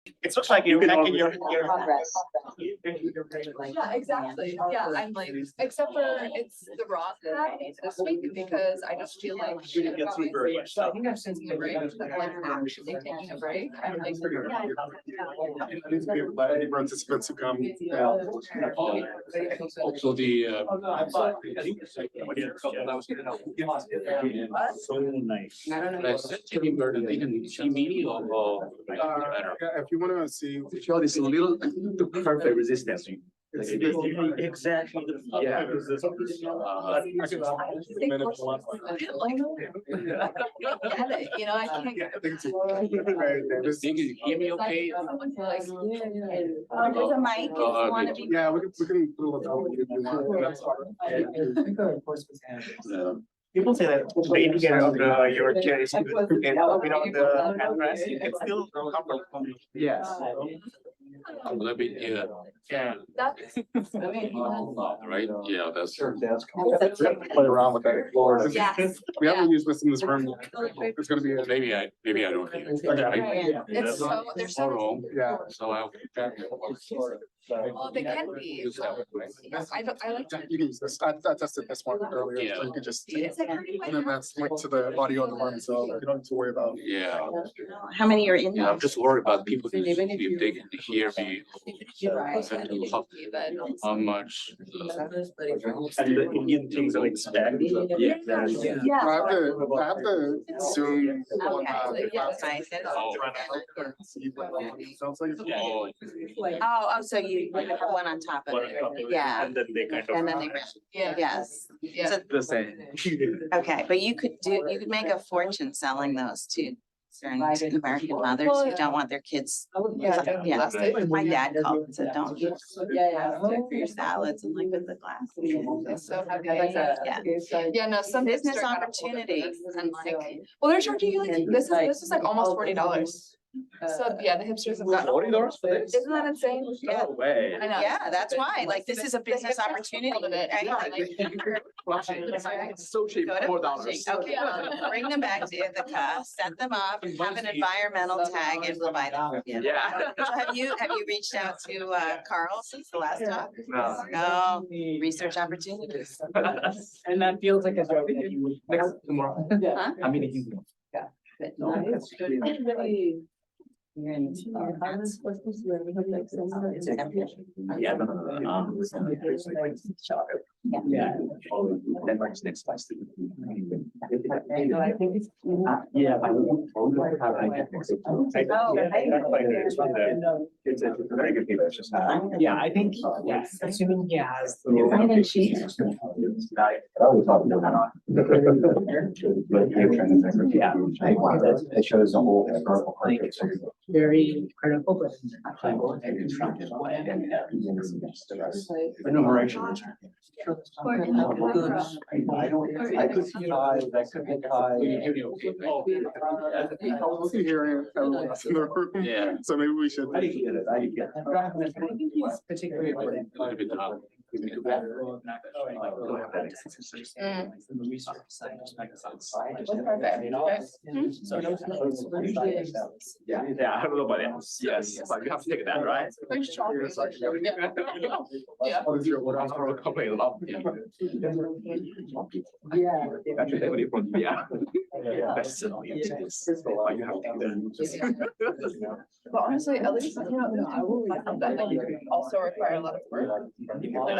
It looks like you're making your. Yeah, exactly. Yeah, I'm like, except for it's the wrong hat this week because I just feel like. So I think I'm taking a break, but like actually taking a break, I'm like. Participants who come. Also the, So nice. I said to him, they didn't see me or better. If you want to see. Show this little perfect resistance. Exactly. Yeah. Get it, you know, I can't get. I think it's Think you hear me okay? Like, There's a mic if you want to be. yeah, we can pull it out if you want. That's fine. People say that the indicator of your chair is good, and without the headrest, you can still comfortable. Yes. A little bit, yeah. Yeah. That's. Right, yeah, that's. Play around with that floor. Yes. We haven't used this in this room. It's gonna be. Maybe I don't hear. It's so, they're so. Wrong, Yeah. so I'll. Well, they can be. I like to. You can use this. I tested this one earlier, so you could just. It's like pretty And then that's linked to the audio in the room, so you don't have to worry about. Yeah, How many are in yeah, there? I'm just worried about people who, if they can hear me. How much. And the Indian things are expect. Yeah. Yeah. I have to Zoom. on, Okay, laptop. nice. Oh. See what it sounds like. Oh, Oh, so you have one on top of it. Yeah. And then they kind of. And then they, Yeah. yes. Yeah. So, The same. okay, but you could make a fortune selling those to certain American mothers who don't want their kids. Yeah. Yeah, Plastic. my dad called and said, don't use plastic for your salads and like with the glass. It's so heavy. Yeah. Yeah, no, some Business things are- opportunities and like. Well, they're charging you like, this is like almost $40. So, yeah, the hipsters have got. $40 for this? Isn't that insane? Yeah. No way. I know. Yeah, that's why, like, this is a business opportunity, right? It's so cheap, Go to $4. Flushing. Okay, bring them back to Ithaca, set them up, have an environmental tag and we'll buy them. Yeah. So have you reached out to Carl since the last talk? No. No, research opportunities. And that feels like a joke that you would. Next tomorrow. Huh? I mean, you. You're in. Yeah. Yeah. Denmark's next place. I think it's. Yeah. It's a very good people, it's just. Yeah, I think, yes, assuming he has. Yeah. It shows the whole historical context. Very critical, but. Enumeration. I could see five, that could be five. I wasn't hearing everyone else in the room. yeah. So maybe we should. How do you get it? How do you get it? I think he's particularly. A little bit hard. Yeah, I don't know about else. Yes, but you have to take that, right? Thanks, Charlie. Yeah. What is your, what else? For a company, a lot. Yeah. Actually, they would even- yeah. That's it. You have to take that. But honestly, at least, you know, that like also require a lot of work.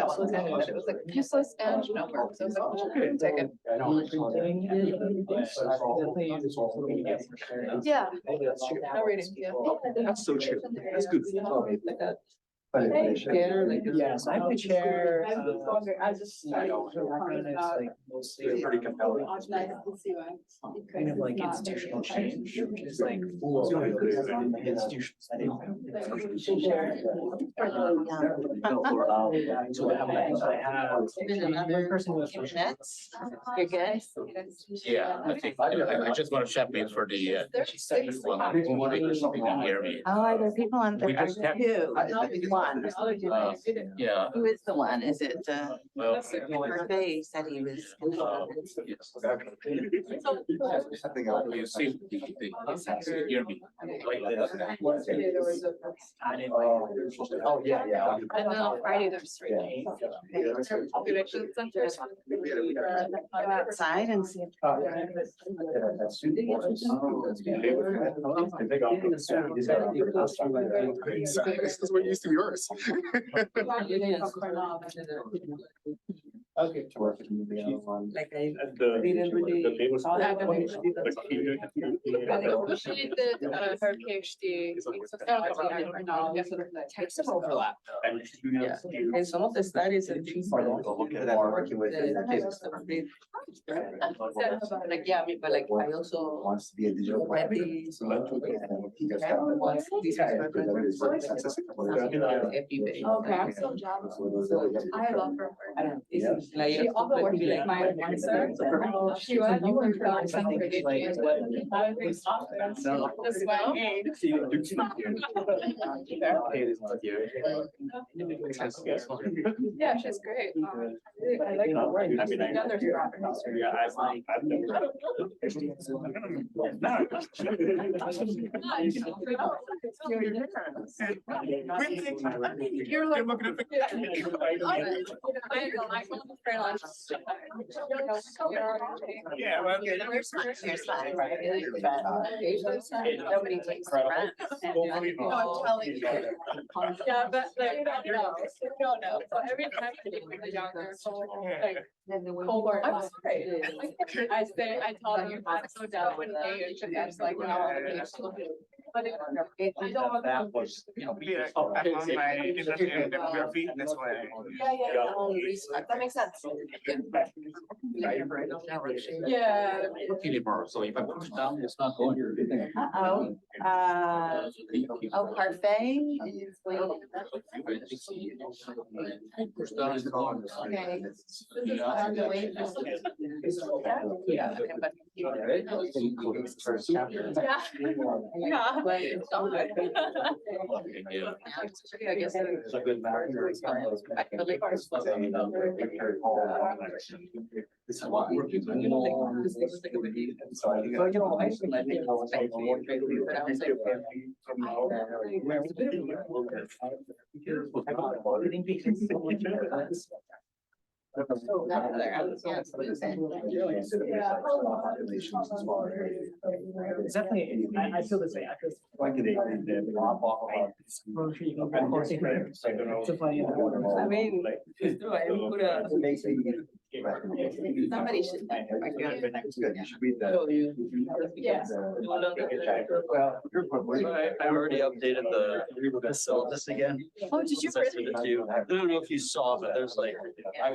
That one was ended, that it was like useless and no work, so it's like, okay, take it. Yeah. No reading, yeah. That's so true. That's good. Yes, I would share. Pretty compelling. Kind of like institutional change, which is like. Institutional setting. So what happened, I have one person was. Minutes. You're good? Yeah, I think, I just want to check me for the, There's six. well, they can hear me. Oh, are there people on We there? just have- Two, one. Yeah, Who is the one? Is it, well. Murphy said he was. Yes. You see, they hear me like this. Oh, yeah, yeah. And then on Friday, there's 3 days. Convention centers. Outside and see. This is what used to be yours. Okay. Like I. didn't really- She did her PhD. Types of overlap. Yeah, and some of the studies that she's working with. Like, yeah, I mean, but like, I also Wants to be a digital. read these. These are Okay, I'm so jealous. I love her. I don't know, it's like. She also worked with my answer. She was over for something ridiculous. As well. Yeah, she's great. I like her work. The others are often- Yeah, I like. You're like. I know, I feel very like. Yeah, well. Here's fine. Nobody takes the rent. No, I'm telling you. Yeah, but like, no, so every time I meet with the younger, like, cohort, I'm sorry. I say, I tell them, I'm so down with age, and that's like, but I don't want That was, Yeah, I'm on my interest in demography, that's why. that makes sense. Yeah. Anymore, so if I push down, it's not going. Uh-oh, oh, parfait is waiting. Push down is gone. Okay. This is on the way. Yeah, but. Yeah. Yeah. But it's all good. Yeah. I guess it's a good back. I feel like it's- This is why. Like, this is like a video. So I think. So, you know, I think like, it's like, but I was like, It's definitely, I feel this way, I feel. Like they did drop off. I'm sure you can go closer to find out. I mean, it's true, I put a. Somebody should. It's good, you should read that. Show you. Yeah. Well, I already updated the syllabus again. Oh, did you? Since I sent it to you. I don't know if you saw, but there's like,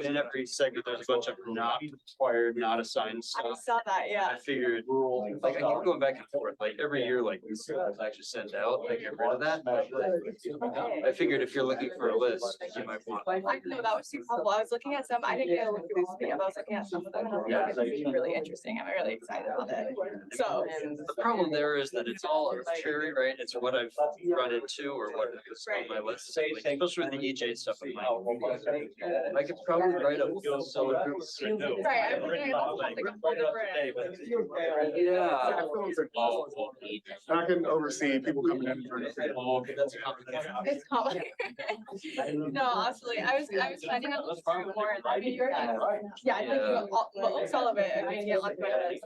in every segment, there's a bunch of not required, not assigned I stuff. saw that, yeah. I figured, like, I keep going back and forth, like, every year, like, these syllabus actually sent out, I get rid of that. I figured if you're looking for a list, you might want. I know that was super helpful. I was looking at some, I didn't get a look through this, but I was looking at some of them. Yeah. It's really interesting. I'm really excited about it. So. And the problem there is that it's all arbitrary, right? It's what I've run into or what is on my list, so, like, especially with the EJ stuff. I'm like, I could probably write a syllabus. Right, I'm looking at something Today, but- Yeah. Yeah. I can oversee people coming in. Oh, okay, that's complicated. It's complicated. No, absolutely. I was finding out more. I mean, yeah, I think most all of it, I mean, yeah, like, maybe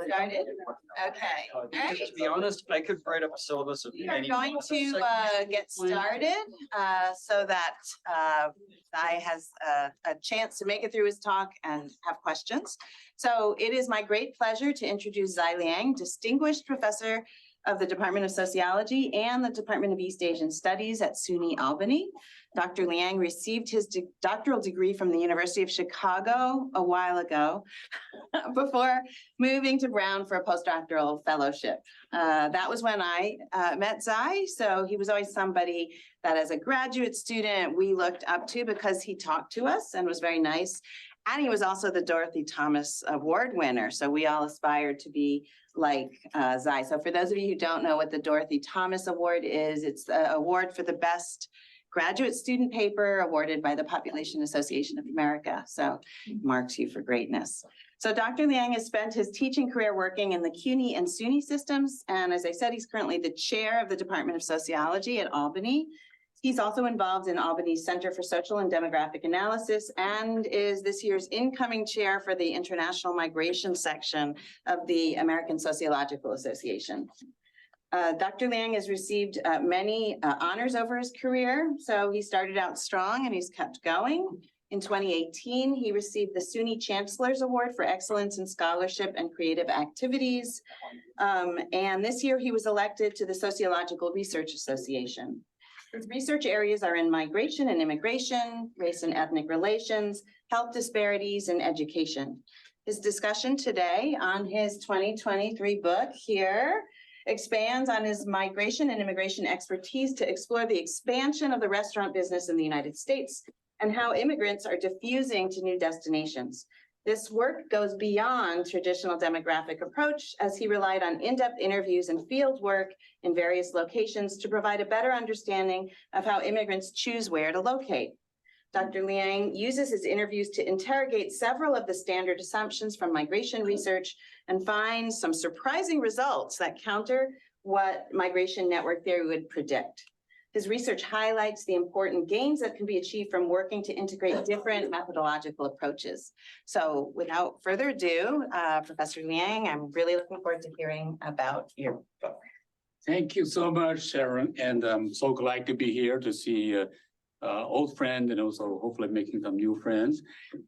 started. Okay, all right. To be honest, I could write up a syllabus of We are any. going to get started so that Guy has a chance to make it through his talk and have questions. So it is my great pleasure to introduce Liang, Distinguished Professor of the Department of Sociology and the Department of East Asian Studies at SUNY Albany. Dr. Liang received his doctoral degree from the University of Chicago a while ago before moving to Brown for a postdoctoral fellowship. That was when I met Zai. So he was always somebody that as a graduate student, we looked up to because he talked to us and was very nice. And he was also the Dorothy Thomas Award winner. So we all aspired to be like Zai. So for those of you who don't know what the Dorothy Thomas Award is, it's the award for the best graduate student paper awarded by the Population Association of America. So it marks you for greatness. So Dr. Liang has spent his teaching career working in the CUNY and SUNY systems. And as I said, he's currently the chair of the Department of Sociology at Albany. He's also involved in Albany's Center for Social and Demographic Analysis and is this year's incoming chair for the International Migration section of the American Sociological Association. Dr. Liang has received many honors over his career. So he started out strong and he's kept going. In 2018, he received the SUNY Chancellor's Award for Excellence in Scholarship and Creative Activities. And this year he was elected to the Sociological Research Association. His research areas are in migration and immigration, race and ethnic relations, health disparities, and education. His discussion today on his 2023 book here expands on his migration and immigration expertise to explore the expansion of the restaurant business in the United States and how immigrants are diffusing to new destinations. This work goes beyond traditional demographic approach as he relied on in-depth interviews and field work in various locations to provide a better understanding of how immigrants choose where to locate. Dr. Liang uses his interviews to interrogate several of the standard assumptions from migration research and finds some surprising results that counter what migration network theory would predict. His research highlights the important gains that can be achieved from working to integrate different methodological approaches. So without further ado, Professor Liang, I'm really looking forward to hearing about your book. Thank you so much, Sharon, and I'm so glad to be here to see old friend and also hopefully making some new friends.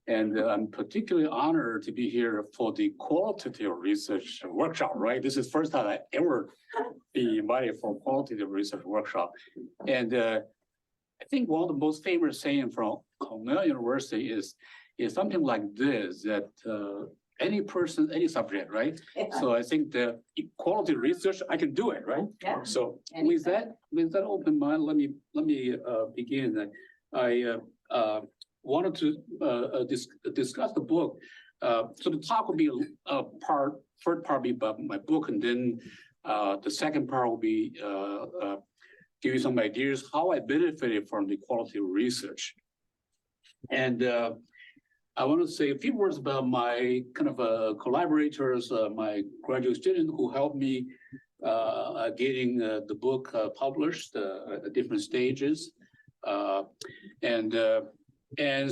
And I'm particularly honored to be here for the qualitative research workshop, right? This is first time I ever be invited for qualitative research workshop. And I think one of the most famous saying from Cornell University is something like this, that any person, any subject, right? Yeah. So I think the quality research, I can do it, right? Yeah. So with that open mind, let me begin. I wanted to discuss the book. So the talk will be first part will be about my book, and then the second part will be give you some ideas how I benefited from the quality research. And I want to say a few words about my kind of collaborators, my graduate student who helped me getting the book published at different stages. And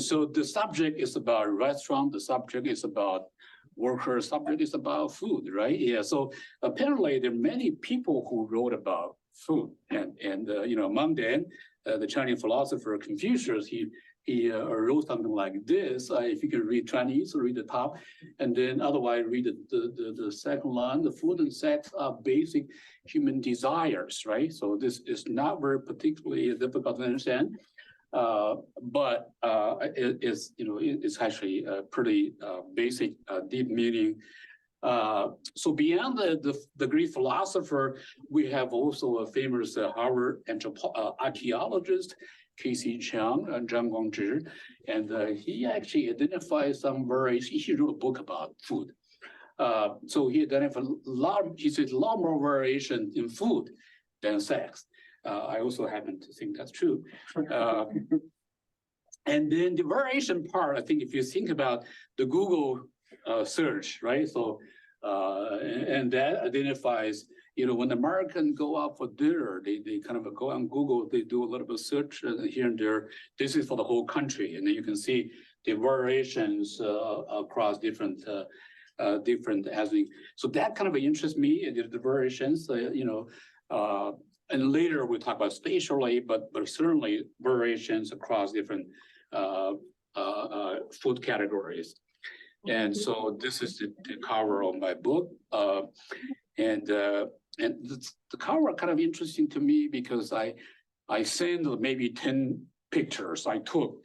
so the subject is about restaurant, the subject is about workers, subject is about food, right? Yeah, so apparently there are many people who wrote about food. And you know, among them, the Chinese philosopher Confucius, he wrote something like this. If you can read Chinese, read the top, and then otherwise read the second line. The food and sex are basic human desires, right? So this is not very particularly difficult to understand, but it's actually a pretty basic, deep meaning. So beyond the Greek philosopher, we have also a famous Harvard archaeologist, Casey Chang and Zhang Guangzhi, and he actually identified some variations. He wrote a book about food. So he identified he said a lot more variation in food than sex. I also happen to think that's true. And then the variation part, I think if you think about the Google search, right? So, and that identifies, you know, when Americans go out for dinner, they kind of go on Google, they do a little bit of search here and there. This is for the whole country. And then you can see the variations across different as we, so that kind of interests me, the variations, you know, and later we'll talk about spatially, but certainly variations across different food categories. And so this is the cover of my book. And and the cover kind of interesting to me because I sent maybe 10 pictures I took,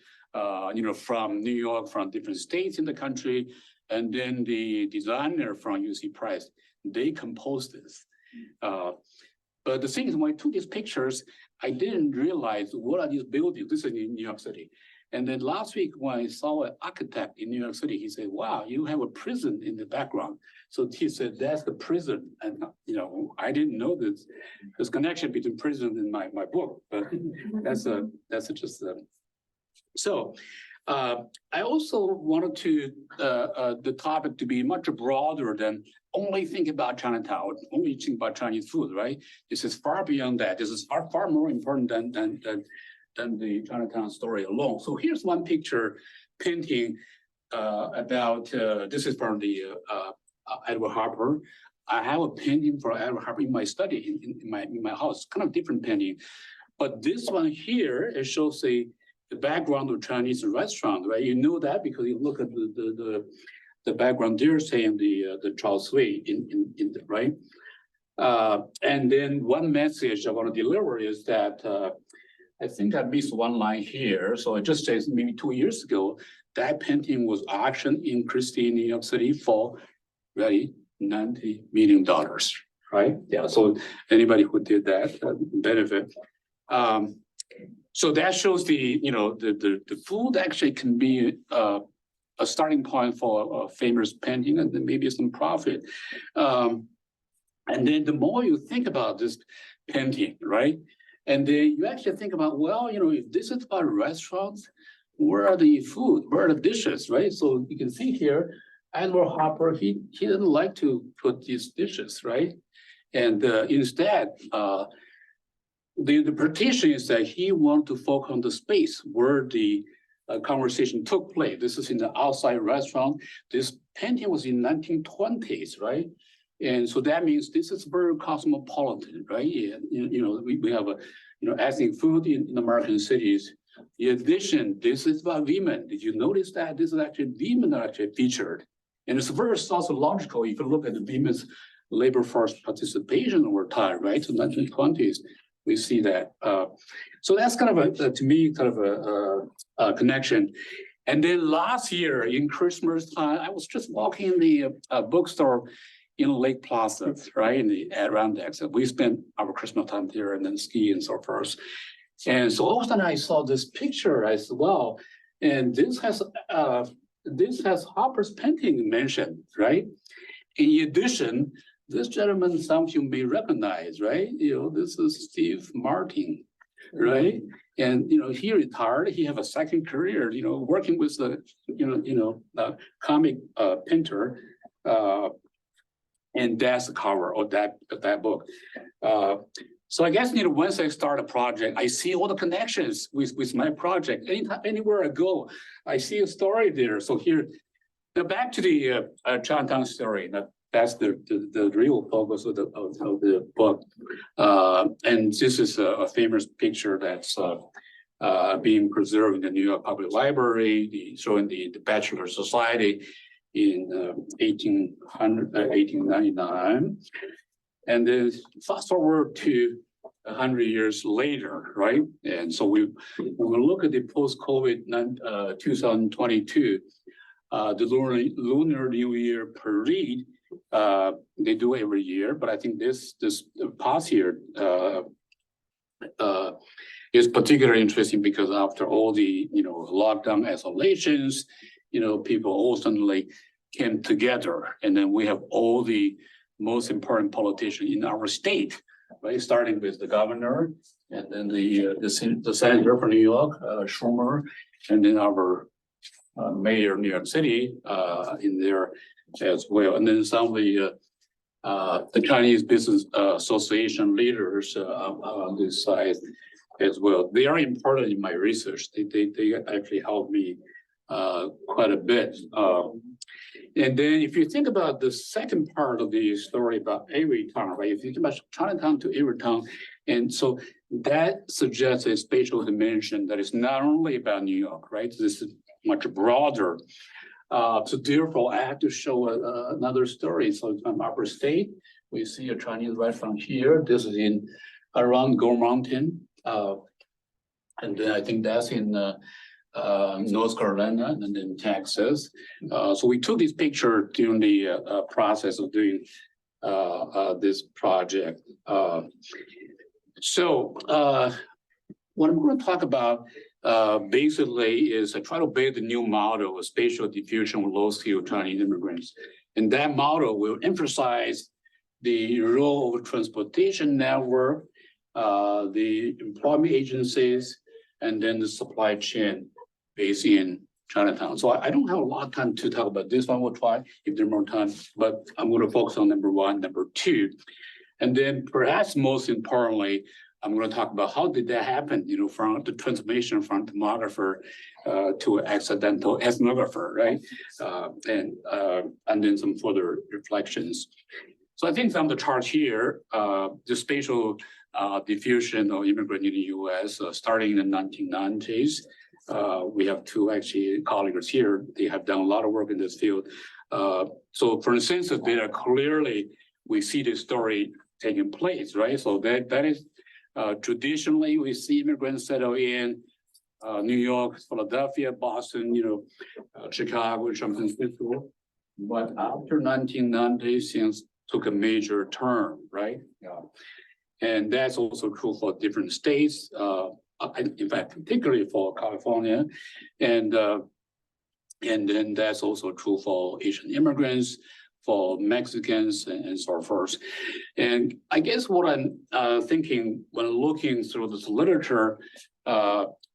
from New York, from different states in the country, and then the designer from UC Press, they composed this. But the thing is, when I took these pictures, I didn't realize what are these buildings. This is in New York City. And then last week, when I saw an architect in New York City, he said, wow, you have a prison in the background. So he said, that's the prison. And, I didn't know this connection between prison and my book, but that's just a. So I also wanted to, the topic to be much broader than only think about Chinatown, only think about Chinese food, right? This is far beyond that. This is far more important than the Chinatown story alone. So here's one picture painting about, this is from the Edward Hopper. I have a painting for Edward Hopper in my study, in my house, kind of different painting. But this one here, it shows the background of Chinese restaurant, right? You know that because you look at the background there, saying the Chao Sui in the, right? And then one message I want to deliver is that I think I missed one line here. So it just says maybe 2 years ago, that painting was auctioned in Christie, New York City for really $90 million, right? Yeah, so anybody who did that benefit. So that shows the food actually can be a starting point for a famous painting and then maybe some profit. And then the more you think about this painting, right? And then you actually think about, well, if this is about restaurants, where are the food? Where are the dishes, right? So you can see here, Edward Hopper, he didn't like to put these dishes, right? And instead, the interpretation is that he wanted to focus on the space where the conversation took place. This is in the outside restaurant. This painting was in 1920s, right? And so that means this is very cosmopolitan, right? And, we have ethnic food in American cities. In addition, this is about women. Did you notice that this is actually women are actually featured? And it's very sociological if you look at the women's labor force participation over time, right? So 1920s, we see that. So that's kind of to me, kind of a connection. And then last year in Christmas time, I was just walking in the bookstore in Lake Placid, right, in the Adirondacks. We spent our Christmas time there and then ski and so forth. And so all of a sudden I saw this picture. I said, wow, and this has Hopper's painting mentioned, right? In addition, this gentleman, some of you may recognize, right? This is Steve Martin, right? And he retired. He have a second career, working with the comic painter. And that's the cover of that book. So I guess once I start a project, I see all the connections with my project. Anywhere I go, I see a story there. So here, now back to the Chinatown story. That's the real focus of the book. And this is a famous picture that's being preserved in the New York Public Library, showing the Bachelor Society in 1899. And then fast forward to 100 years later, right? And so when we look at the post-COVID 2022, the Lunar New Year parade, they do every year, but I think this past year is particularly interesting because after all the lockdown isolations, people all suddenly came together, and then we have all the most important politicians in our state, right? Starting with the governor, and then the senator from New York, Schumer, and then our mayor of New York City in there as well, and then some of the Chinese Business Association leaders on this side as well. They are important in my research. They actually helped me quite a bit. And then if you think about the second part of the story about Town, right? If you think about Chinatown to Town, and so that suggests a spatial dimension that is not only about New York, right? This is much broader. So therefore, I have to show another story. So from Upper State, We see a Chinese restaurant here. This is in around Gold Mountain. And then I think that's in North Carolina and then Texas. So we took this picture during the process of doing this project. What I'm going to talk about basically is I try to build a new model of spatial diffusion with low-skilled Chinese immigrants. And that model will emphasize the role of transportation network, the employment agencies, and then the supply chain based in Chinatown. So I don't have a lot of time to talk about this one. We'll try if there's more time, but I'm going to focus on number one, number two. And then perhaps most importantly, I'm going to talk about how did that happen, you know, from the transformation from tomographer to accidental ethnographer, right? And then some further reflections. So I think from the chart here, the spatial diffusion of immigrant in the US starting in the 1990s. We have two actually colleagues here. They have done a lot of work in this field. So for the census data, clearly we see this story taking place, right? So that is traditionally we see immigrants settle in New York, Philadelphia, Boston, you know, Chicago, San Francisco. But after 1990, things took a major turn, right? Yeah. And that's also true for different states. In fact, particularly for California, and then that's also true for Asian immigrants, for Mexicans, and so forth. And I guess what I'm thinking when looking through this literature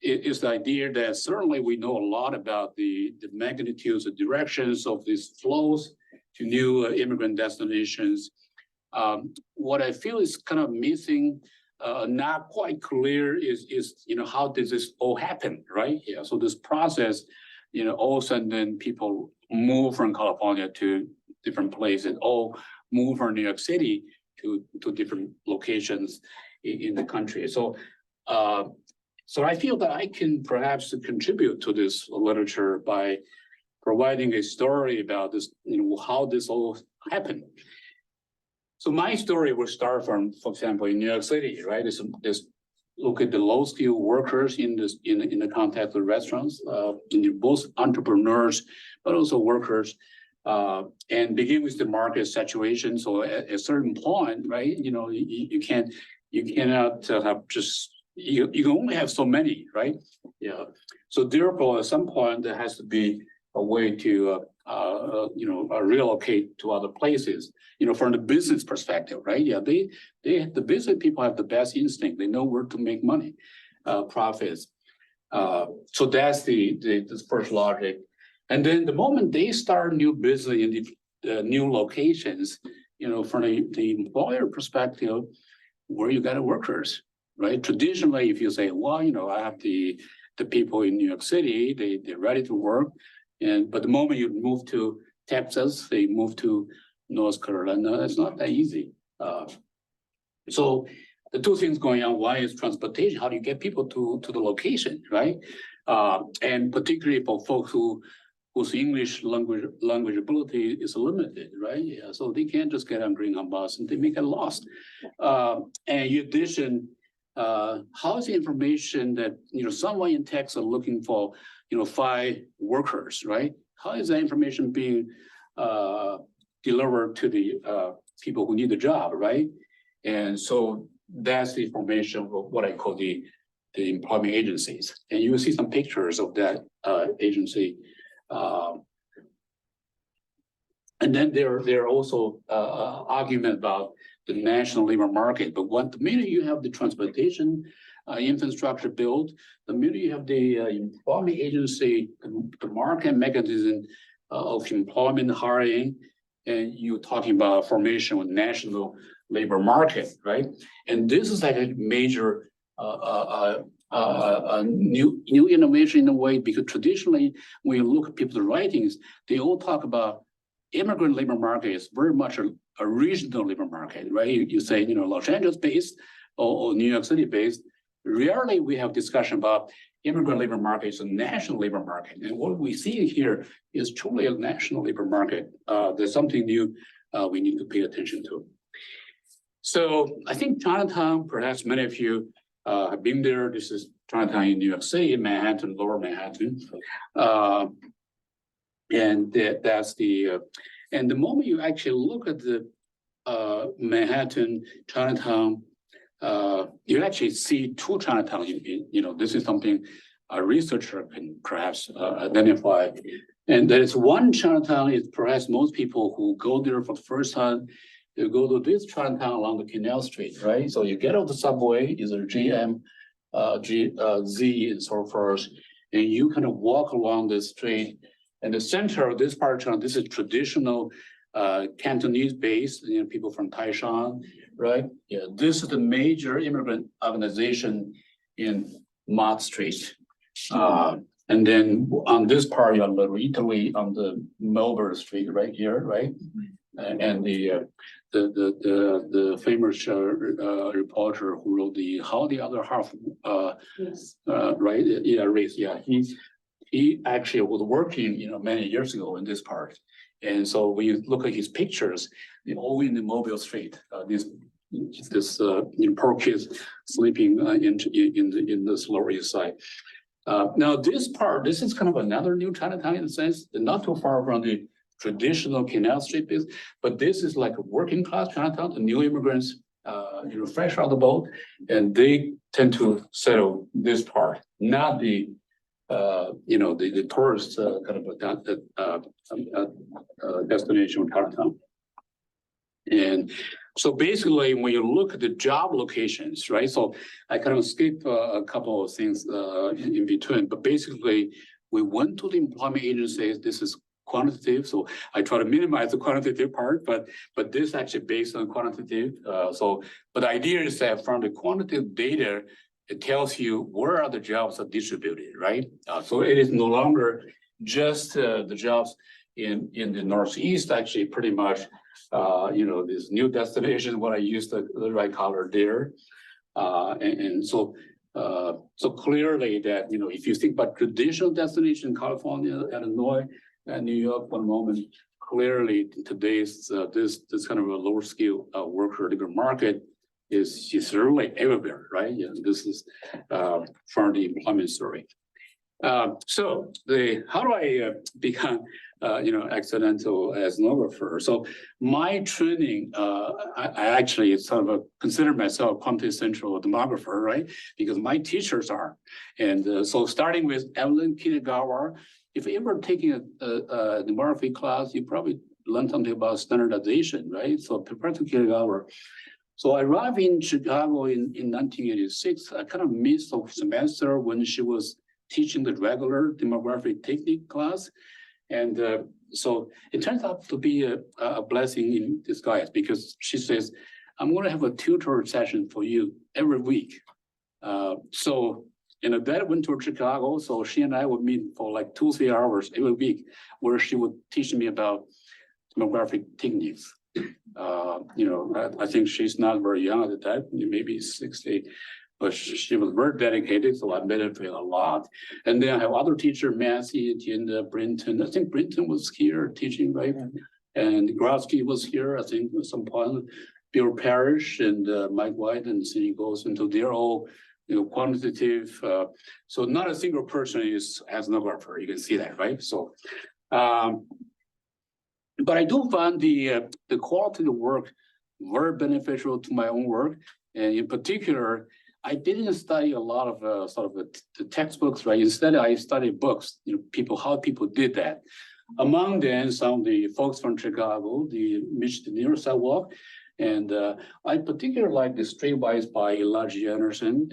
is the idea that certainly we know a lot about the magnitudes, the directions of these flows to new immigrant destinations. What I feel is kind of missing, not quite clear is, you know, how does this all happen, right? Yeah, so this process, you know, all of a sudden then people move from California to different places, all move from New York City to different locations in the country. So, so I feel that I can perhaps contribute to this literature by providing a story about this, you know, how this all happened. So my story will start from, for example, in New York City, right? This look at the low-skilled workers in the context of restaurants, both entrepreneurs but also workers, and begin with the market saturation. So at a certain point, right? You know, you cannot have just you can only have so many, right? Yeah. So therefore, at some point, there has to be a way to relocate to other places, you know, from the business perspective, right? Yeah, the business people have the best instinct. They know where to make money, profits. So that's the first logic. And then the moment they start new business in the new locations, you know, from the employer perspective, where you got workers, right? Traditionally, if you say, well, you know, I have the people in New York City, they're ready to work. But the moment you move to Texas, they move to North Carolina, it's not that easy. So the two things going on, one is transportation. How do you get people to the location, right? And particularly for folks whose English language ability is limited, right? Yeah, so they can't just get on Greyhound bus and they may get lost. And in addition, how is the information that, you know, someone in Texas looking for, you know, 5 workers, right? How is that information being delivered to the people who need the job, right? And so that's the information of what I call the employment agencies. And you will see some pictures of that agency. And then there are also argument about the national labor market. But the minute you have the transportation infrastructure built, the minute you have the employment agency, the market mechanism of employment hiring, and you're talking about formation of national labor market, right? And this is like a major new innovation in a way, because traditionally, when you look at people's writings, they all talk about immigrant labor market is very much a regional labor market, right? You say, you know, Los Angeles based or New York City based. Rarely we have discussion about immigrant labor market is a national labor market. And what we see here is truly a national labor market. There's something new we need to pay attention to. So I think Chinatown, perhaps many of you have been there. This is Chinatown in New York City, Manhattan, Lower Manhattan. And that's the, and the moment you actually look at the Manhattan, Chinatown, you actually see two Chinatown. You know, this is something a researcher can perhaps identify. And there is one Chinatown is perhaps most people who go there for the first time, you go to this Chinatown along the Canal Street, right? So you get off the subway, is a GM, Z and so forth, and you kind of walk along the street. And the center of this part of China, this is traditional Cantonese base, you know, people from Taishan, right? Yeah, this is the major immigrant organization in Mott Street. And then on this part, you have Italy on the Melbourne Street right here, right? And the famous reporter who wrote the How the Other Half right? Yeah, race. Yeah, he actually was working, you know, many years ago in this part. And so when you look at his pictures, they're all in the Mobile Street. This poor kids sleeping in the Lower East Side. Now this part, this is kind of another new Chinatown in a sense, not too far from the traditional Canal Street business, but this is like a working class Chinatown. The new immigrants, you know, fresh out of the boat, and they tend to settle this part, not the you know, the tourist kind of destination Chinatown. And so basically, when you look at the job locations, right? So I kind of skip a couple of things in between, but basically, we went to the employment agencies. This is quantitative, so I try to minimize the quantitative part, but this actually based on quantitative. But the idea is that from the quantitative data, it tells you where are the jobs are distributed, right? So it is no longer just the jobs in the Northeast, actually pretty much, you know, this new destination, what I used the right color there. So clearly that, you know, if you think about traditional destination, California, Illinois, and New York, one moment, clearly today's this kind of a lower skill worker labor market is really everywhere, right? Yeah, this is from the employment survey. So how do I become you know, accidental ethnographer? So my training, I actually sort of consider myself quintessential demographer, right? Because my teachers are, and so starting with Evelyn Kinagawa, if you ever taking a demography class, you probably learn something about standardization, right? So Professor Kinagawa. So I arrived in Chicago in 1986. I kind of missed a semester when she was teaching the regular demographic technique class. And so it turns out to be a blessing in disguise, because she says, I'm going to have a tutor session for you every week. So, you know, that went to Chicago. So she and I would meet for like 2-3 hours every week, where she would teach me about demographic techniques. You know, I think she's not very young at the time, maybe 60, but she was very dedicated, so I benefited a lot. And then I have other teacher, Massey and Brinton. I think Brinton was here teaching, right? And Grosky was here, I think, at some point. Bill Parrish and Mike White and Cindy Goes into their all, you know, quantitative. So not a single person is ethnographer. You can see that, right? So. But I do find the quality of work very beneficial to my own work, and in particular, I didn't study a lot of the textbooks, right? Instead, I studied books. You know, how people did that. Among them, some of the folks from Chicago, the Michigan Near Sidewalk, and I particularly like the Streetwise by Elijah Anderson.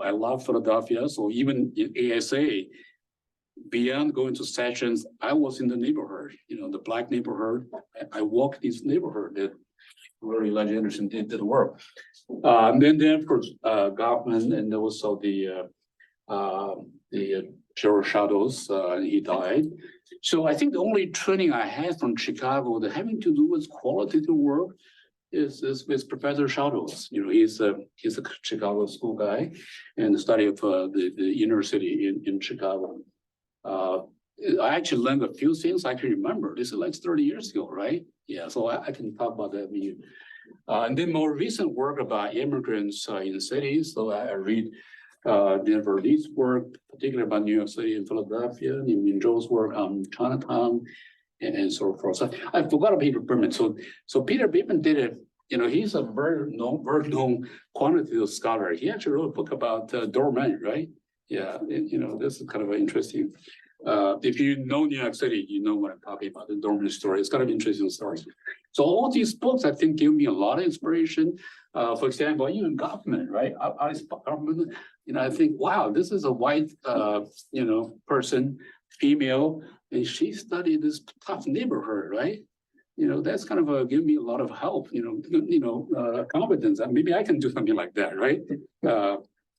I love Philadelphia, so even in ASA. Beyond going to sessions, I was in the neighborhood, you know, the Black neighborhood. I walked this neighborhood that where Elijah Anderson did the work. Then of course, Goffman, and also the Gerald Shadows, he died. So I think the only training I had from Chicago that having to do with qualitative work is with Professor Shadows. You know, he's a Chicago school guy and the study of the inner city in Chicago. I actually learned a few things I can remember. This is like 30 years ago, right? Yeah, so I can talk about that with you. And then more recent work about immigrants in cities. So I read Jennifer Lee's work, particularly about New York City and Philadelphia, Min Zhou's work on Chinatown, and so forth. So I forgot Peter Berman. So Peter Berman did it. You know, he's a very known quantitative scholar. He actually wrote a book about doormen, right? Yeah, and, you know, this is kind of interesting. If you know New York City, you know what I'm talking about, the doorman story. It's kind of interesting story. So all these books, I think, give me a lot of inspiration. For example, even government, right? Government, you know, I think, wow, this is a white, you know, person, female, and she studied this tough neighborhood, right? You know, that's kind of give me a lot of help, confidence. And maybe I can do something like that, right?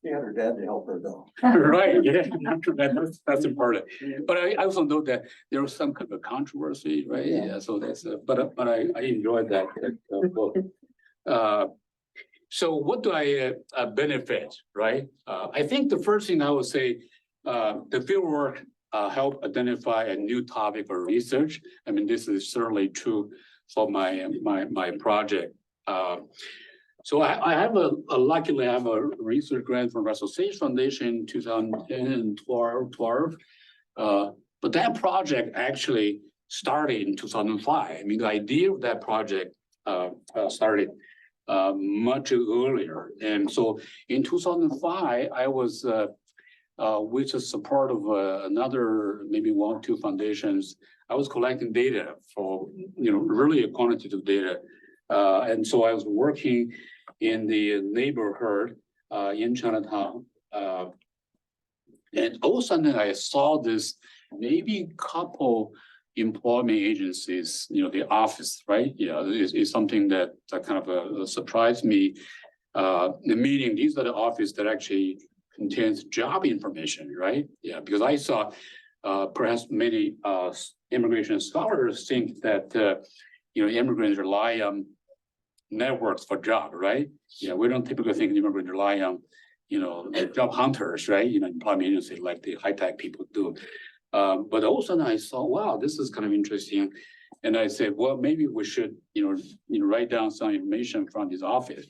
She had her dad to help her though. Right, yeah, that's important. But I also know that there was some kind of controversy, right? Yeah, so that's, but I enjoyed that book. So what do I benefit, right? I think the first thing I would say, the fieldwork help identify a new topic for research. I mean, this is certainly true for my project. So I have luckily I have a research grant from Russell Sage Foundation in 2010 and 12. But that project actually started in 2005. I mean, the idea of that project started much earlier. And so in 2005, I was with the support of another maybe 1 or 2 foundations, I was collecting data for, you know, really quantitative data. And so I was working in the neighborhood in Chinatown. And all of a sudden I saw this maybe couple employment agencies, you know, the office, right? Yeah, is something that kind of surprised me. Meaning these are the office that actually contains job information, right? Yeah, because I saw perhaps many immigration scholars think that you know, immigrants rely on networks for job, right? Yeah, we don't typically think immigrants rely on, you know, job hunters, right? You know, employment agencies like the high-tech people do. But all of a sudden I saw, wow, this is kind of interesting. And I said, well, maybe we should, you know, write down some information from this office.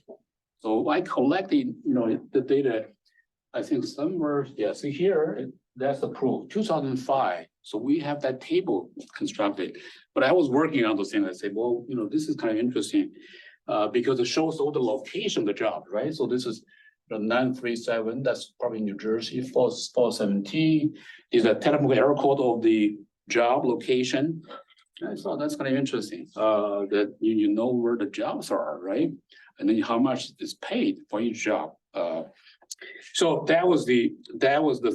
So I collected, you know, the data, I think somewhere, yeah, so here, that's the proof, 2005. So we have that table constructed. But I was working on those things. I said, well, you know, this is kind of interesting because it shows all the location of the job, right? So this is the 937, that's probably New Jersey, 417 is a technical error code of the job location. I thought that's kind of interesting, that you know where the jobs are, right? And then how much is paid for each job. So that was the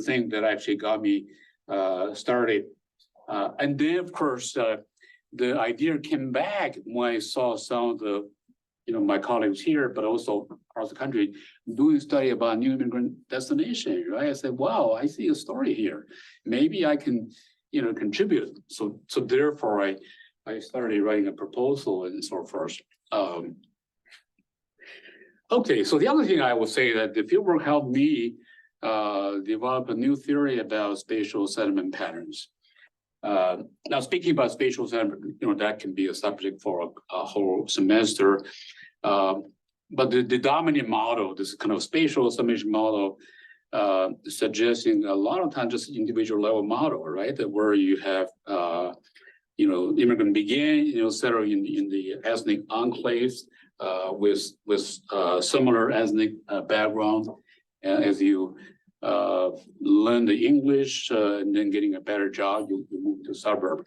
thing that actually got me started. And then of course, the idea came back when I saw some of the, you know, my colleagues here, but also across the country, doing a study about new immigrant destination, right? I said, wow, I see a story here. Maybe I can, you know, contribute. So therefore I started writing a proposal and so forth. Okay, so the other thing I would say that the fieldwork helped me develop a new theory about spatial settlement patterns. Now, speaking about spatial settlement, you know, that can be a subject for a whole semester. But the dominant model, this kind of spatial summation model, suggesting a lot of times just individual level model, right? That where you have, you know, immigrant begin, you know, settle in the ethnic enclaves with similar ethnic background, as you learn the English and then getting a better job, you move to suburb.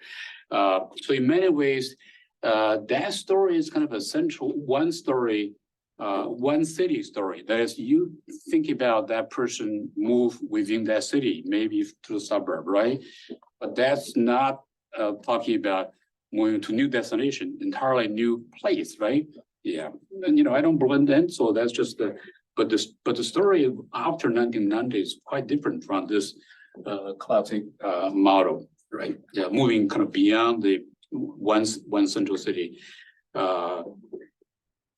So in many ways, that story is kind of a central one story, one city story. That is, you think about that person move within that city, maybe to the suburb, right? But that's not talking about moving to new destination, entirely new place, right? Yeah, and you know, I don't blend in, so that's just the. But the story after 1990 is quite different from this classic model, right? Yeah, moving kind of beyond the one central city. So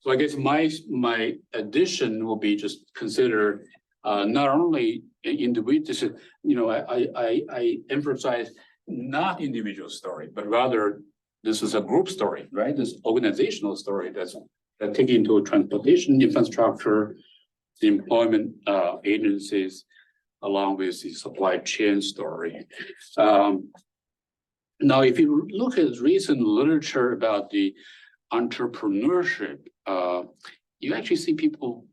I guess my addition will be just consider not only individual, you know, I emphasize not individual story, but rather this is a group story, right? This organizational story that's that take into transportation infrastructure, the employment agencies, along with the supply chain story. Now, if you look at recent literature about the entrepreneurship, you actually see people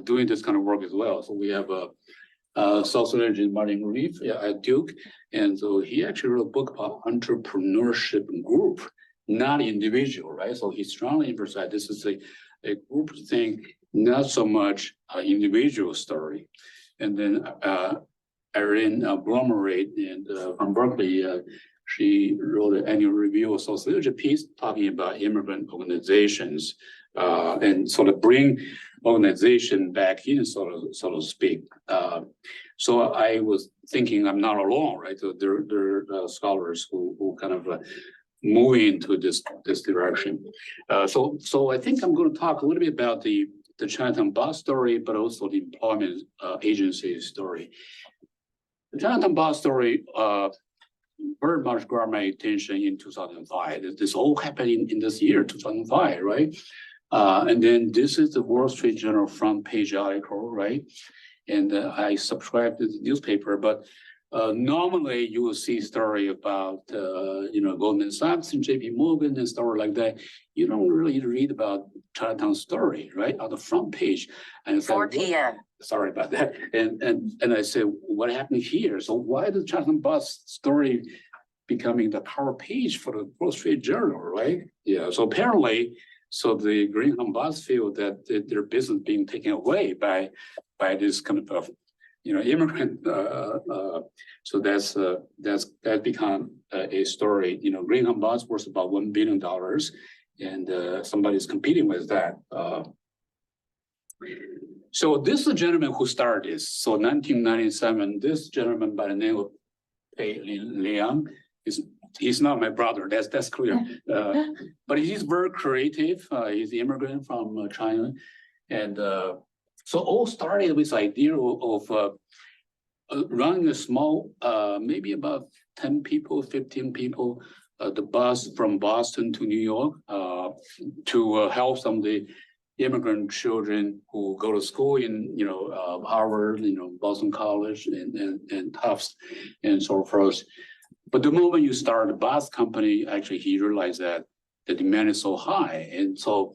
doing this kind of work as well. So we have a social engineer, Martin Reeve at Duke, and so he actually wrote a book about entrepreneurship group, not individual, right? So he strongly emphasized this is a group thing, not so much an individual story. And then Erin Blommerate and from Berkeley, she wrote an annual review of sociology piece talking about immigrant organizations and sort of bring organization back in, so to speak. So I was thinking I'm not alone, right? So there are scholars who kind of move into this direction. So I think I'm going to talk a little bit about the Chinatown bus story, but also the employment agency story. The Chinatown bus story very much grabbed my attention in 2005. This all happened in this year, 2005, right? And then this is the Wall Street Journal front page article, right? And I subscribed to the newspaper, but normally you will see story about, Goldman Sachs and JP Morgan and story like that. You don't really read about Chinatown story, right? On the front page. And it's 4 p.m. Sorry about that. And I said, what happened here? So why the Chinatown bus story becoming the cover page for the Wall Street Journal, right? Yeah, so apparently, so the Greenham bus feel that their business being taken away by this kind of immigrant. So that become a story. Greenham bus worth about $1 billion, and somebody's competing with that. So this is the gentleman who started this. So 1997, this gentleman by the name of Liang he's not my brother. That's clear. But he's very creative. He's an immigrant from China, and so all started with the idea of running a small, maybe about 10 people, 15 people, the bus from Boston to New York to help some of the immigrant children who go to school in, Harvard, Boston College and Tufts and so forth. But the moment you start a bus company, actually he realized that the demand is so high. And so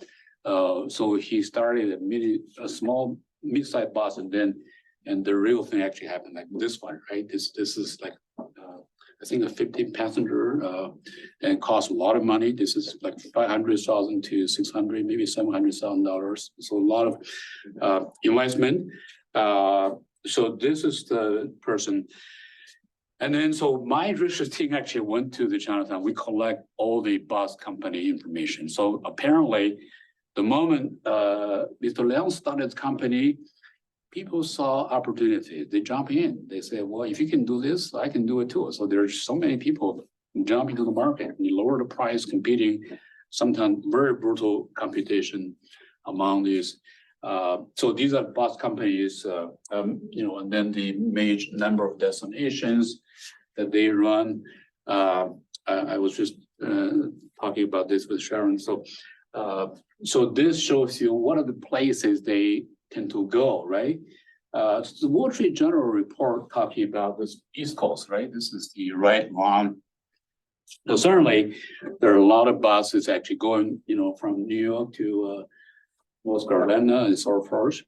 he started a small mid-sized bus, and the real thing actually happened like this one, right? This is like, I think a 15 passenger and costs a lot of money. This is like $500,000 to $600,000, maybe $700,000. So a lot of investment. So this is the person. And then, so my research team actually went to the Chinatown. We collect all the bus company information. So apparently, the moment Mr. Liang started the company, people saw opportunity. They jump in. They say, well, if you can do this, I can do it too. So there's so many people jump into the market. You lower the price, competing, sometimes very brutal competition among these. So these are bus companies, and then the major number of destinations that they run. I was just talking about this with Sharon. So this shows you what are the places they tend to go, right? The Wall Street Journal report talking about this East Coast, right? This is the right one. So certainly there are a lot of buses actually going, from New York to North Carolina and so forth.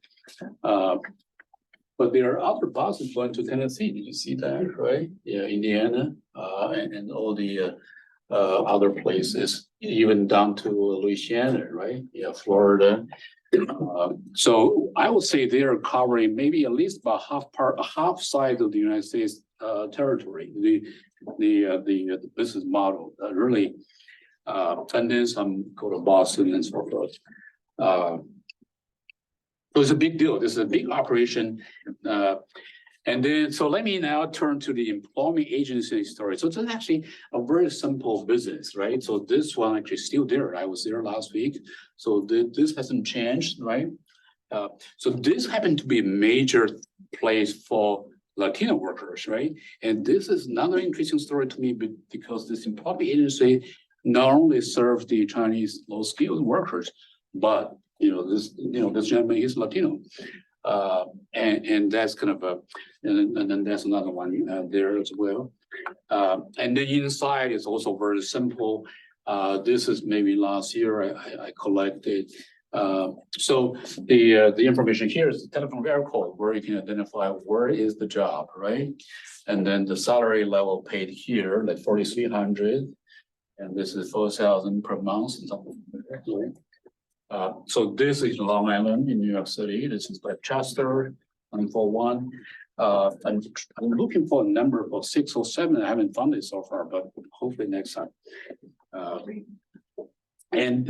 But there are other buses going to Tennessee. Did you see that, right? Yeah, Indiana, and all the other places, even down to Louisiana, right? Yeah, Florida. So I would say they are covering maybe at least about half side of the United States territory. The business model really, and then some go to Boston and so forth. So it's a big deal. This is a big operation. And then, so let me now turn to the employment agency story. So it's actually a very simple business, right? So this one actually still there. I was there last week. So this hasn't changed, right? So this happened to be a major place for Latino workers, right? And this is another interesting story to me because this employment agency not only serves the Chinese low-skilled workers, but this gentleman is Latino. And that's kind of and then there's another one there as well. And the inside is also very simple. This is maybe last year I collected. So the information here is the telephone area code where you can identify where is the job, right? And then the salary level paid here, like 4,300, and this is 4,000 per month. So this is Long Island in New York City. This is Westchester, 141. I'm looking for a number of 6 or 7. I haven't found it so far, but hopefully next time. And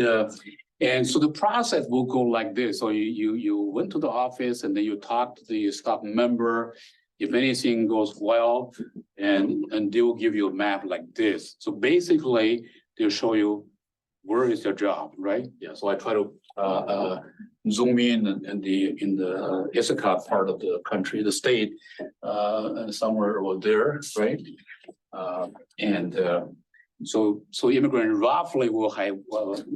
so the process will go like this. So you went to the office and then you talk to the staff member. If anything goes well, and they will give you a map like this. So basically, they'll show you where is your job, right? Yeah. So I try to zoom in the Ithaca part of the country, the state, somewhere over there, right? So immigrant roughly will have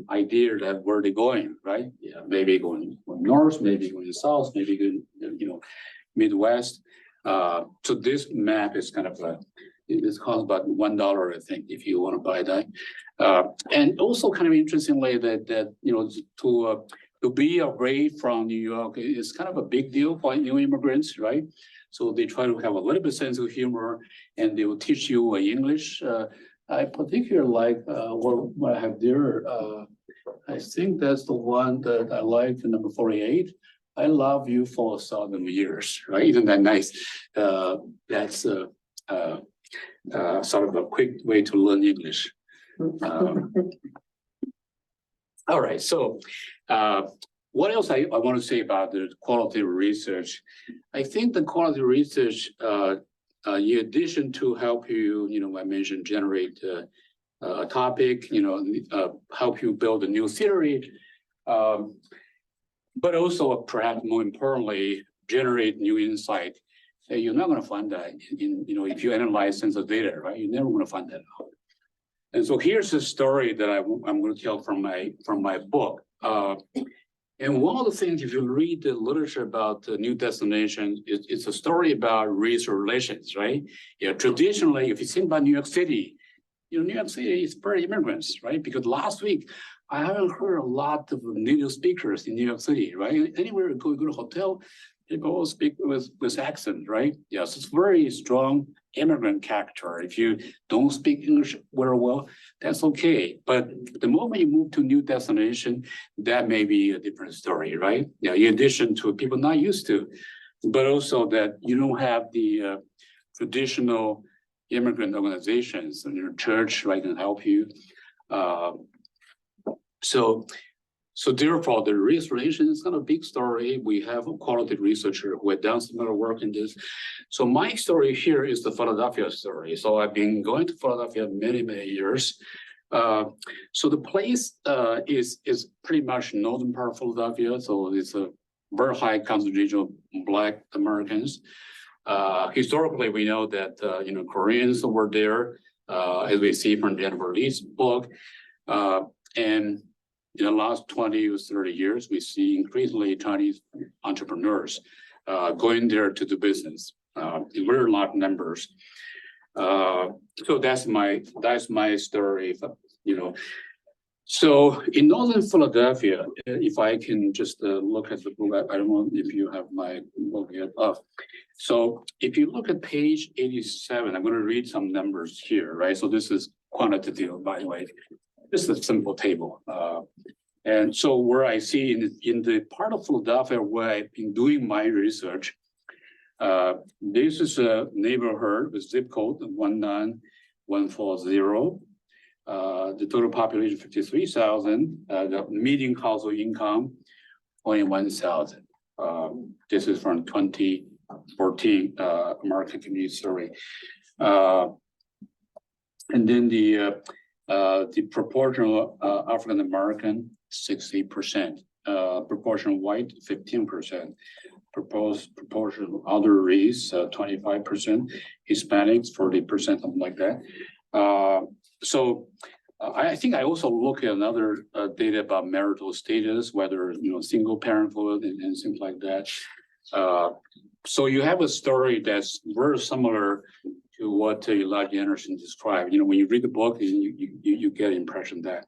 idea that where they're going, right? Yeah, maybe going north, maybe going south, maybe going, Midwest. So this map is kind of it costs about $1, I think, if you want to buy that. And also kind of interestingly that to be away from New York is kind of a big deal for new immigrants, right? So they try to have a little bit sense of humor, and they will teach you English. I particularly like what I have there. I think that's the one that I like, the number 48. I love you for 1,000 years, right? Isn't that nice? That's sort of a quick way to learn English. All right, so what else I want to say about the quality research? I think the quality research, in addition to help you, I mentioned generate a topic, help you build a new theory, but also perhaps more importantly, generate new insight. You're not going to find that if you analyze census data, right? You're never going to find that out. And so here's a story that I'm going to tell from my book. And one of the things, if you read the literature about new destinations, it's a story about race relations, right? Yeah, traditionally, if you think about New York City, New York City is very immigrants, right? Because last week, I haven't heard a lot of native speakers in New York City, right? Anywhere you go to a hotel, people all speak with accent, right? Yes, it's very strong immigrant character. If you don't speak English very well, that's okay. But the moment you move to a new destination, that may be a different story, right? Yeah, in addition to people not used to, but also that you don't have the traditional immigrant organizations in your church, right, can help you. So therefore, the race relation is not a big story. We have a quality researcher who has done similar work in this. So my story here is the Philadelphia story. So I've been going to Philadelphia many, many years. So the place is pretty much northern part of Philadelphia. So it's a very high concentration of Black Americans. Historically, we know that Koreans were there, as we see from Jennifer Lee's book, and in the last 20 or 30 years, we see increasingly Chinese entrepreneurs going there to do business in very large numbers. So that's my story. So in northern Philadelphia, if I can just look at the book, I don't know if you have my book yet. So if you look at page 87, I'm going to read some numbers here, right? So this is quantitative, by the way. This is a simple table. And so where I see in the part of Philadelphia where I've been doing my research, this is a neighborhood with zip code 19140. The total population 53,000. The median household income 21,000. This is from 2014 American Community Survey. And then the proportional African American 60%, proportion white 15%, proportion other race 25%, Hispanics 40%, something like that. So I think I also look at another data about marital status, whether single parenthood and things like that. So you have a story that's very similar to what Elijah Anderson described. When you read the book, you get impression that.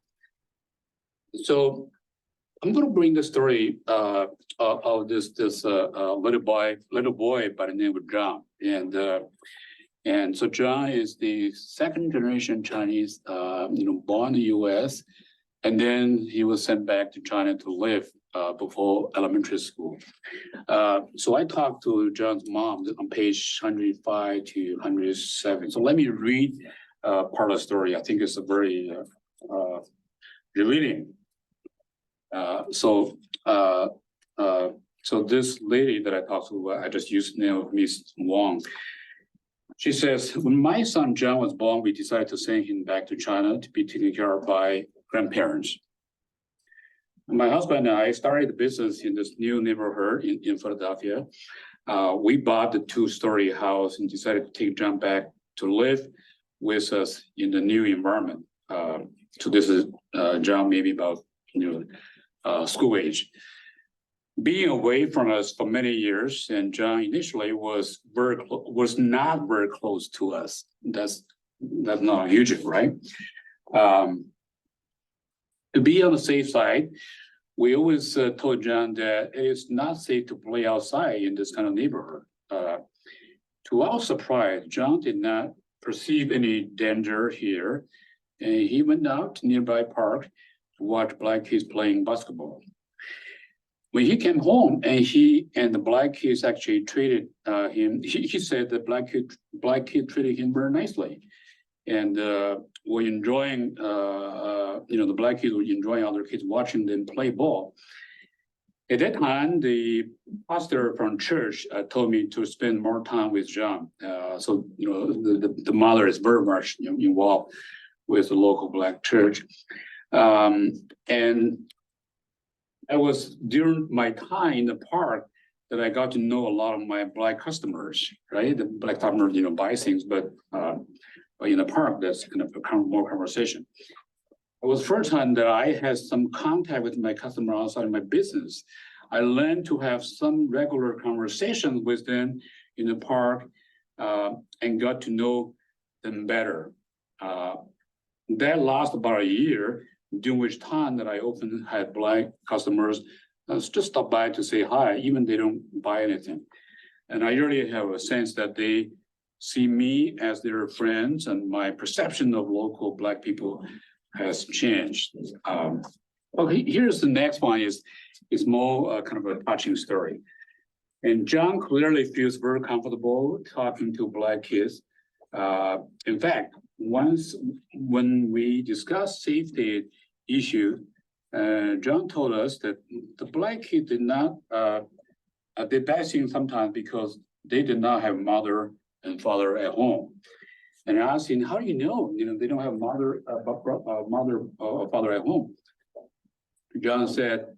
So I'm going to bring the story of this little boy by the name of John, and so John is the second generation Chinese, born in the U.S., and then he was sent back to China to live before elementary school. So I talked to John's mom on page 105 to 107. So let me read part of the story. I think it's a very revealing. So this lady that I talked to, I just used the name of Miss Wang. She says, when my son John was born, we decided to send him back to China to be taken care of by grandparents. My husband and I started the business in this new neighborhood in Philadelphia. We bought the 2-story house and decided to take John back to live with us in the new environment. So this is John, maybe about school age. Being away from us for many years, and John initially was not very close to us. That's not unusual, right? To be on the safe side, we always told John that it is not safe to play outside in this kind of neighborhood. To our surprise, John did not perceive any danger here, and he went out to nearby park to watch black kids playing basketball. When he came home, and the black kids actually treated him, he said the black kid treated him very nicely, and were enjoying, the black kids were enjoying other kids watching them play ball. At that time, the pastor from church told me to spend more time with John. So the mother is very much involved with the local black church, and it was during my time in the park that I got to know a lot of my black customers, right? The black customers, buy things, but in the park, that's kind of more conversation. It was the first time that I had some contact with my customer outside of my business. I learned to have some regular conversations with them in the park and got to know them better. That lasted about a year, during which time that I often had black customers just stop by to say hi, even they don't buy anything. And I really have a sense that they see me as their friends, and my perception of local black people has changed. Okay, here's the next one is more kind of a touching story. And John clearly feels very comfortable talking to black kids. In fact, once when we discussed safety issue, John told us that the black kid did not, they bad things sometimes because they did not have mother and father at home. And I asked him, how do you know? They don't have mother or father at home. John said,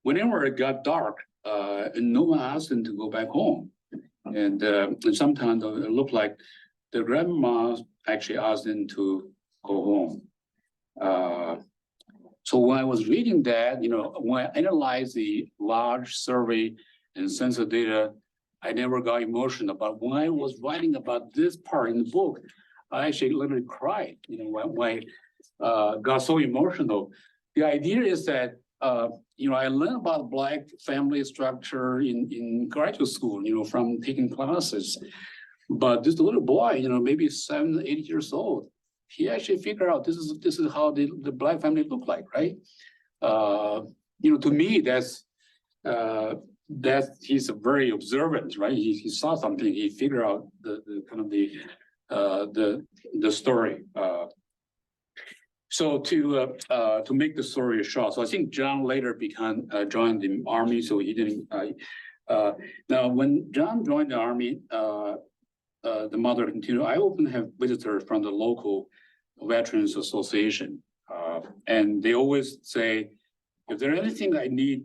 whenever it got dark, and no one asked them to go back home. And sometimes it looked like the grandma actually asked them to go home. So when I was reading that, when I analyzed the large survey and census data, I never got emotional. But when I was writing about this part in the book, I actually literally cried, when I got so emotional. The idea is that, I learned about Black family structure in graduate school, from taking classes. But this little boy, maybe 7, 8 years old, he actually figured out this is how the Black family look like, right? To me, that he's very observant, right? He saw something, he figured out the kind of the story. So to make the story short, so I think John later joined the army, so he didn't. Now, when John joined the army, the mother continued. I often have visitors from the local Veterans Association, and they always say, if there's anything I need,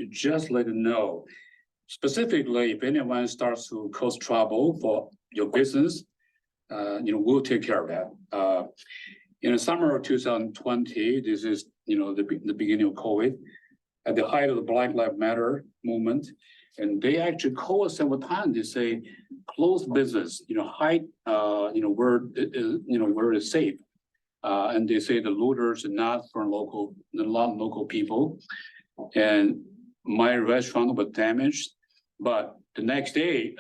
just let them know. Specifically, if anyone starts to cause trouble for your business, we'll take care of that. In the summer of 2020, this is, the beginning of COVID, at the height of the Black Lives Matter movement. And they actually call us several times. They say, close business, hide, where it's safe. And they say the looters are not local people. And my restaurant was damaged, but the next day,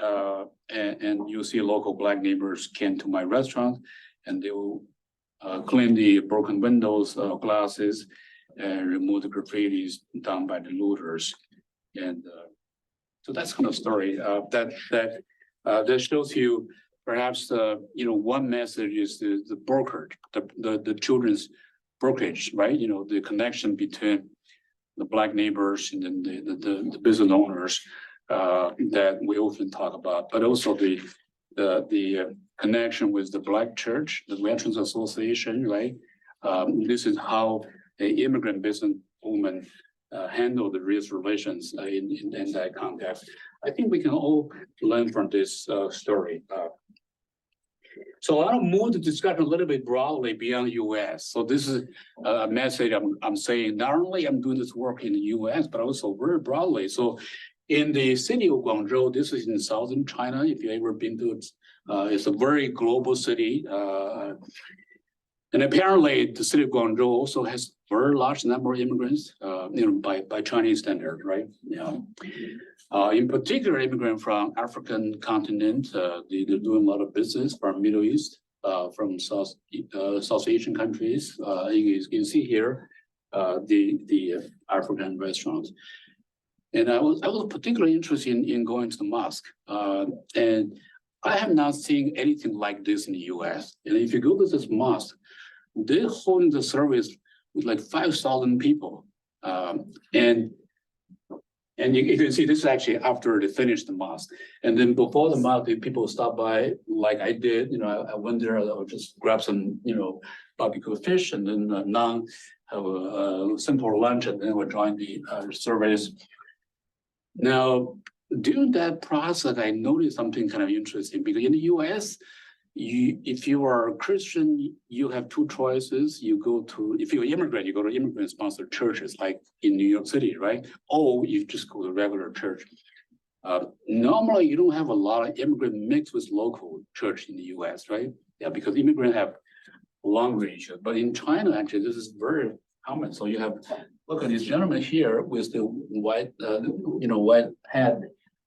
and you see local Black neighbors came to my restaurant and they will clean the broken windows, glasses, and remove the graffitis done by the looters. And so that's kind of story that shows you perhaps one message is the brokerage, the children's brokerage, right? The connection between the Black neighbors and then the business owners that we often talk about, but also the connection with the Black church, the Veterans Association, right? This is how an immigrant business woman handle the race relations in that context. I think we can all learn from this story. So I'll move the discussion a little bit broadly beyond US. So this is a message I'm saying, not only I'm doing this work in the US, but also very broadly. So in the city of Guangzhou, this is in southern China. If you've ever been to it, it's a very global city. And apparently the city of Guangzhou also has a very large number of immigrants, by Chinese standard, right? In particular, immigrants from African continent, they're doing a lot of business from Middle East, from South Asian countries. You can see here the African restaurants. And I was particularly interested in going to the mosque. And I have not seen anything like this in the US. And if you go to this mosque, they're holding the service with like 5,000 people. And you can see this is actually after they finished the mosque. And then before the mosque, the people stop by like I did. I went there, I would just grab some, barbecue fish and then naan, have a simple lunch, and then we'll join the service. Now, during that process, I noticed something kind of interesting because in the US, if you are a Christian, you have two choices. If you're an immigrant, you go to immigrant-sponsored churches like in New York City, right? Or you just go to regular church. Normally, you don't have a lot of immigrant mixed with local church in the US, right? Yeah, because immigrants have language. But in China, actually, this is very common. So you have, look at this gentleman here with the white hat.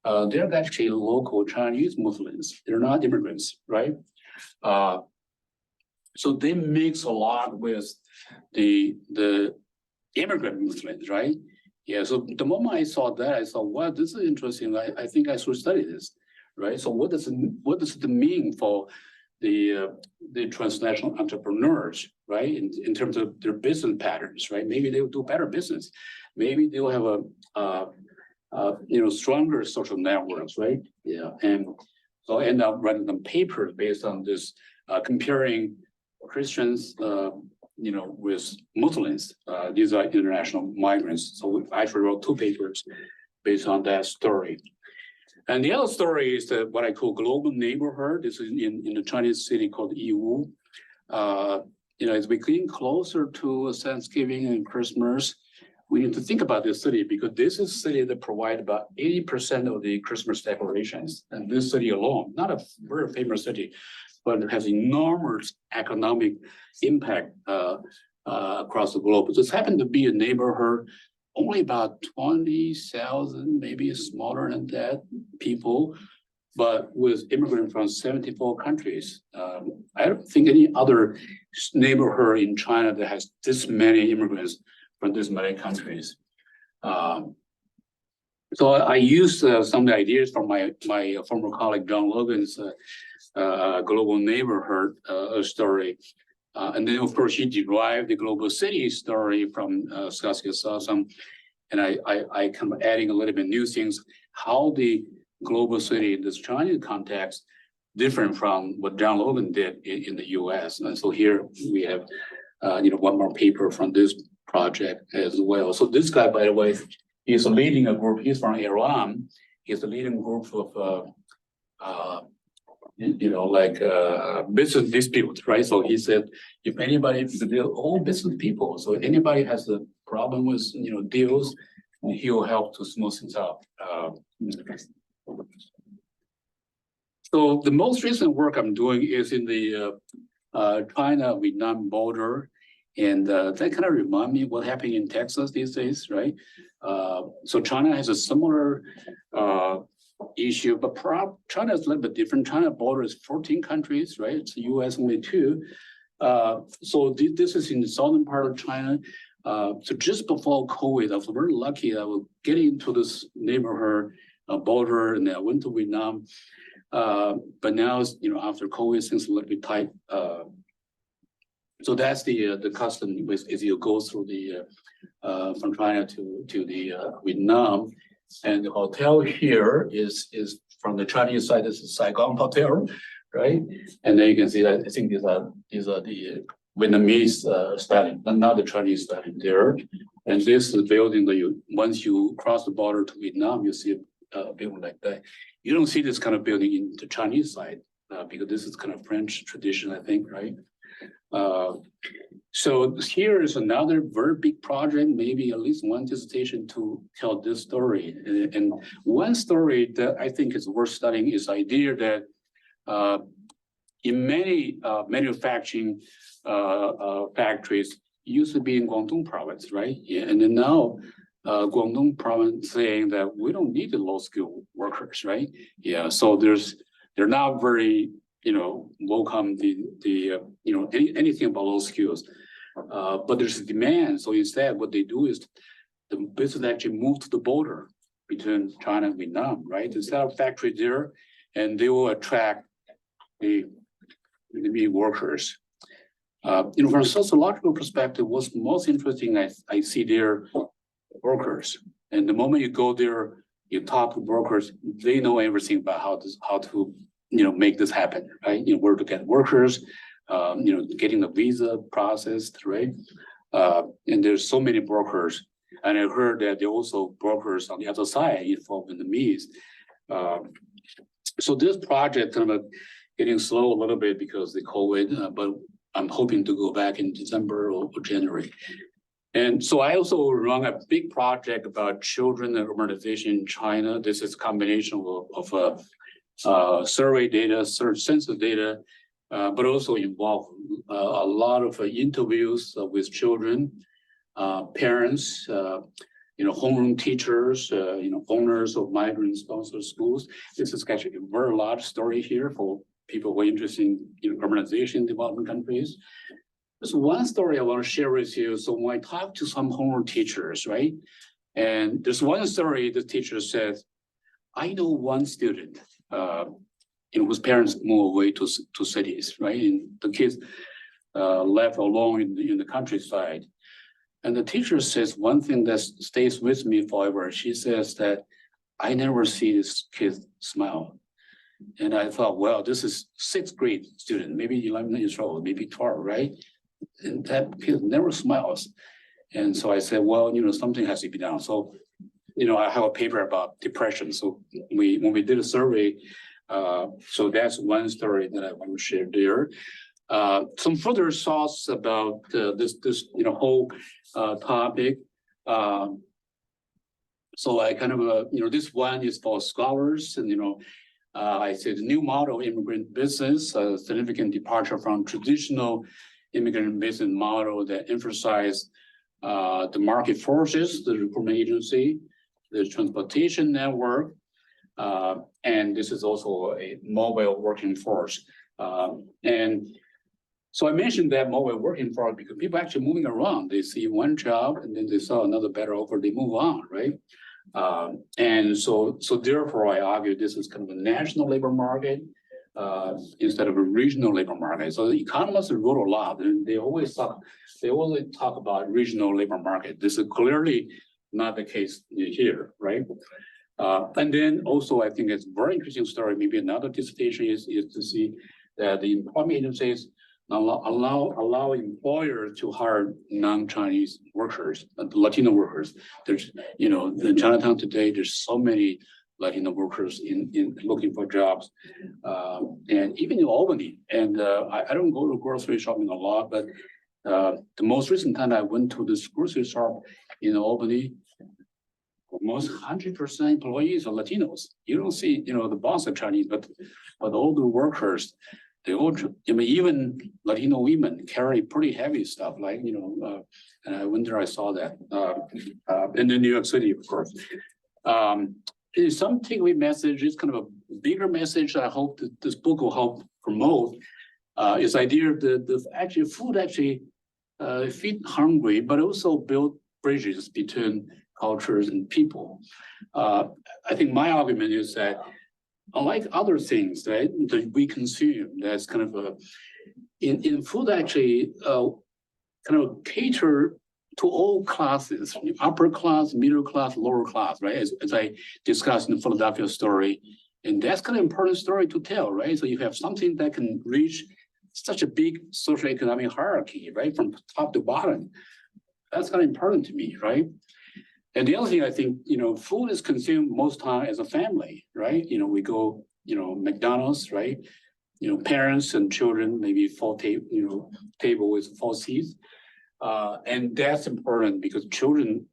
They're actually local Chinese Muslims. They're not immigrants, right? So they mix a lot with the immigrant Muslims, right? Yeah, so the moment I saw that, I thought, wow, this is interesting. I think I should study this, right? So what does it mean for the transnational entrepreneurs, right? In terms of their business patterns, right? Maybe they will do better business. Maybe they will have stronger social networks, right? Yeah, and so I end up writing some papers based on this, comparing Christians, with Muslims. These are international migrants. So I actually wrote two papers based on that story. And the other story is what I call global neighborhood. This is in the Chinese city called Yiwu. As we getting closer to Thanksgiving and Christmas, we need to think about this city because this is a city that provides about 80% of the Christmas decorations. And this city alone, not a very famous city, but it has enormous economic impact across the globe. This happened to be a neighborhood, only about 20,000, maybe smaller than that, people, but with immigrants from 74 countries. I don't think any other neighborhood in China that has this many immigrants from this many countries. So I used some of the ideas from my former colleague John Logan's global neighborhood story. And then of course he derived the global city story from Saskia Sassam. And I kind of adding a little bit new things, how the global city in this Chinese context different from what John Logan did in the US. And so here we have one more paper from this project as well. So this guy, by the way, he's leading a group. He's from Iran. He's the leading group of like business dispute, right? So he said, if anybody, they're all business people, so anybody has a problem with, deals, he'll help to smooth things out. So the most recent work I'm doing is in the China-Vietnam border. And that kind of remind me what happened in Texas these days, right? So China has a similar issue, but China is a little bit different. China border is 14 countries, right? It's the US only 2. So this is in the southern part of China. So just before COVID, I was very lucky. I was getting into this neighborhood border, and I went to Vietnam. But now, after COVID, things are a little bit tight. So that's the custom is you go through the from China to the Vietnam, and the hotel here is from the Chinese side. This is Saigon Hotel, right? And then you can see that I think these are the Vietnamese styling, not the Chinese styling there. And this is the building that once you cross the border to Vietnam, you see a building like that. You don't see this kind of building in the Chinese side because this is kind of French tradition, I think, right? So here is another very big project, maybe at least one dissertation to tell this story. And one story that I think is worth studying is the idea that in many manufacturing factories used to be in Guangdong province, right? Yeah, and then now Guangdong province saying that we don't need the low skilled workers, right? Yeah, so they're not very welcome anything about low skills, but there's a demand. So instead, what they do is the business actually move to the border between China and Vietnam, right? They set up factory there, and they will attract the workers. From a sociological perspective, what's most interesting I see there workers, and the moment you go there, you talk to workers, they know everything about how to make this happen, right? Where to get workers, getting the visa processed, right? And there's so many brokers, and I heard that there are also brokers on the other side for Vietnamese. So this project kind of getting slow a little bit because of the COVID, but I'm hoping to go back in December or January. And so I also run a big project about children and urbanization in China. This is a combination of survey data, census data, but also involve a lot of interviews with children, parents, homeroom teachers, owners of migrant-sponsored schools. This is actually a very large story here for people who are interested in urbanization in developing countries. There's one story I want to share with you. So when I talk to some homeroom teachers, right? And there's one story the teacher says, I know one student whose parents moved away to cities, right? And the kids left alone in the countryside. And the teacher says one thing that stays with me forever. She says that I never see this kid smile. And I thought, well, this is 6th grade student, maybe 11 years old, maybe 12, right? And that kid never smiles. And so I said, well, something has to be done. So, I have a paper about depression. So when we did a survey, so that's one story that I want to share there. Some further thoughts about this whole topic. So I kind of, this one is for scholars, and I said the new model immigrant business, a significant departure from traditional immigrant business model that emphasize the market forces, the recruitment agency, the transportation network, and this is also a mobile working force. And so I mentioned that mobile working force because people actually moving around. They see one job and then they saw another better offer, they move on, right? And so therefore I argue this is kind of a national labor market instead of a regional labor market. So the economists wrote a lot, and they always talk about regional labor market. This is clearly not the case here, right? And then also I think it's a very interesting story. Maybe another dissertation is to see that the employment agencies allow employers to hire non-Chinese workers, Latino workers. There's, in Chinatown today, there's so many Latino workers in looking for jobs. And even in Albany, and I don't go to grocery shopping a lot, but the most recent time I went to this grocery shop in Albany, almost 100% employees are Latinos. You don't see, the boss are Chinese, but all the workers, they all, even Latino women carry pretty heavy stuff, like, and I went there, I saw that, in New York City, of course. There's some takeaway message, it's kind of a bigger message I hope that this book will help promote, is idea that the actually food actually feed hungry, but also build bridges between cultures and people. I think my argument is that unlike other things that we consume, that's kind of in food actually kind of cater to all classes, upper class, middle class, lower class, right? As I discussed in the Philadelphia story. And that's kind of important story to tell, right? So you have something that can reach such a big socioeconomic hierarchy, right? From top to bottom. That's kind of important to me, right? And the other thing I think, food is consumed most time as a family, right? We go, McDonald's, right? Parents and children, maybe full table with 4 seats. And that's important because children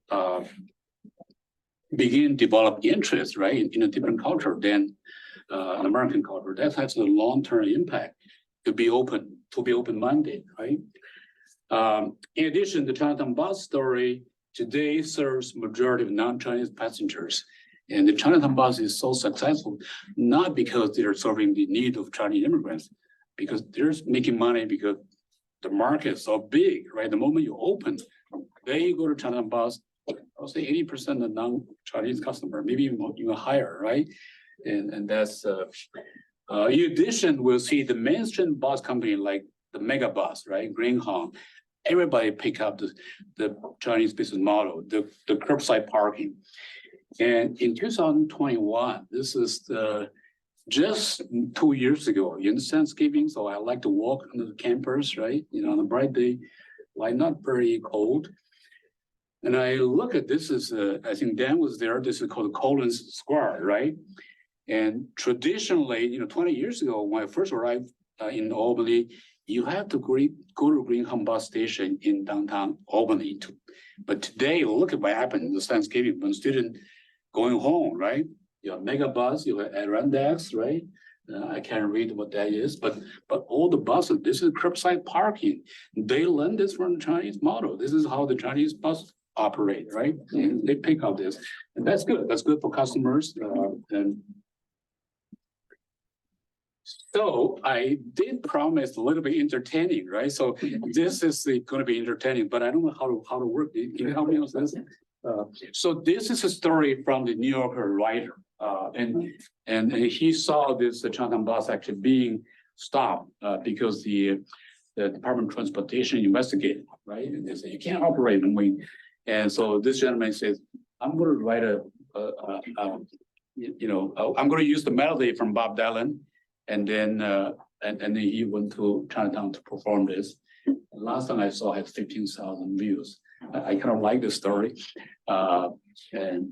begin to develop interest, right, in a different culture than an American culture. That has a long-term impact to be open-minded, right? In addition, the Chinatown bus story today serves majority of non-Chinese passengers. And the Chinatown bus is so successful, not because they're serving the need of Chinese immigrants, because they're making money because the market is so big, right? The moment you open, they go to Chinatown bus, I'll say 80% of non-Chinese customer, maybe even higher, right? And that's, in addition, we'll see the mainstream bus company like the mega bus, right? Greyhound, everybody pick up the Chinese business model, the curbside parking. And in 2021, this is just 2 years ago, in Thanksgiving, so I like to walk on the campus, right? On a bright day, like not very cold. And I look at this is, I think Dan was there, this is called Collins Square, right? And traditionally, 20 years ago, when I first arrived in Albany, you have to go to Greyhound bus station in downtown Albany. But today, look at what happened in the Thanksgiving when students going home, right? You have mega bus, you have Adirondacks, right? I can't read what that is, but all the buses, this is curbside parking. They learned this from the Chinese model. This is how the Chinese bus operate, right? And they pick up this, and that's good. That's good for customers. And so I did promise a little bit entertaining, right? So this is going to be entertaining, but I don't know how to work. Can you help me with this? So this is a story from the New Yorker writer, and he saw this the Chinatown bus actually being stopped because the Department of Transportation investigated, right? And they said you can't operate in wing. And so this gentleman says, I'm going to write I'm going to use the melody from Bob Dylan, and then he went to Chinatown to perform this. And last time I saw had 15,000 views. I kind of like the story, and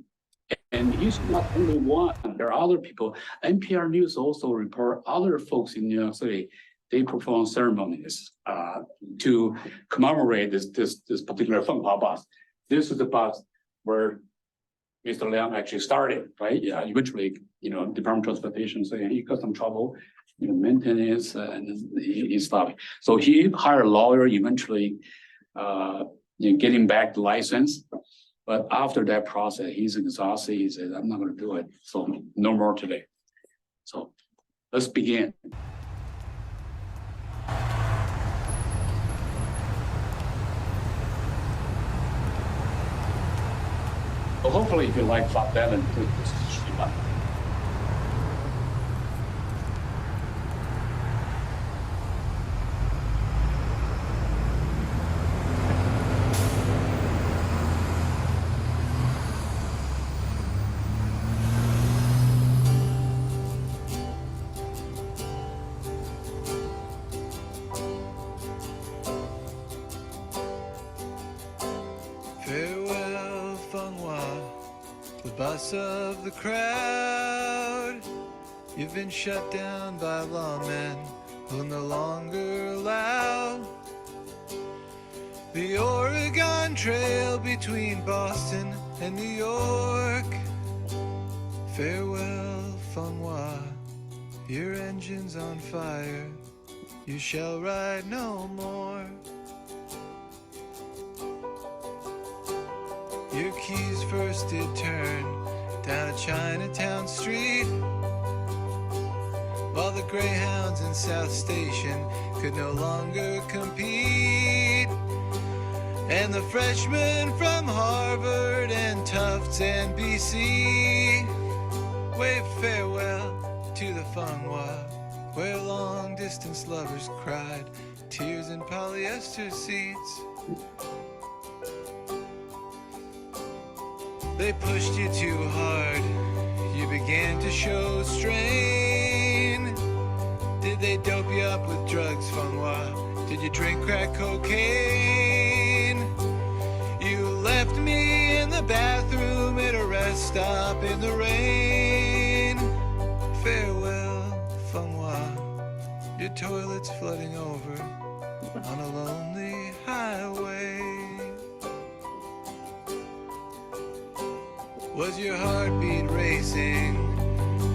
he's not only one. There are other people. NPR News also report other folks in New York City. They perform ceremonies to commemorate this particular Fenghua bus. This is the bus where Mr. Liang actually started, right? Yeah, eventually, Department of Transportation saying he got some trouble, maintenance, and he stopped. So he hired a lawyer eventually. Getting back the license, but after that process, he's exhausted. He says, "I'm not going to do it. So no more today." So let's begin. So hopefully, if you like Bob Dylan, this should be fun. Farewell, Fenghua, the bus of the crowd. You've been shut down by lawmen who no longer allow the Oregon Trail between Boston and New York. Farewell, Fenghua, your engine's on fire. You shall ride no more. Your keys first did turn down a Chinatown street, while the Greyhounds in South Station could no longer compete. And the freshmen from Harvard and Tufts and BC waved farewell to the Fenghua, where long-distance lovers cried tears in polyester seats. They pushed you too hard, you began to show strain. Did they dope you up with drugs, Fenghua? Did you drink crack cocaine? You left me in the bathroom at a rest stop in the rain. Farewell, Fenghua, your toilet's flooding over on a lonely highway. Was your heartbeat racing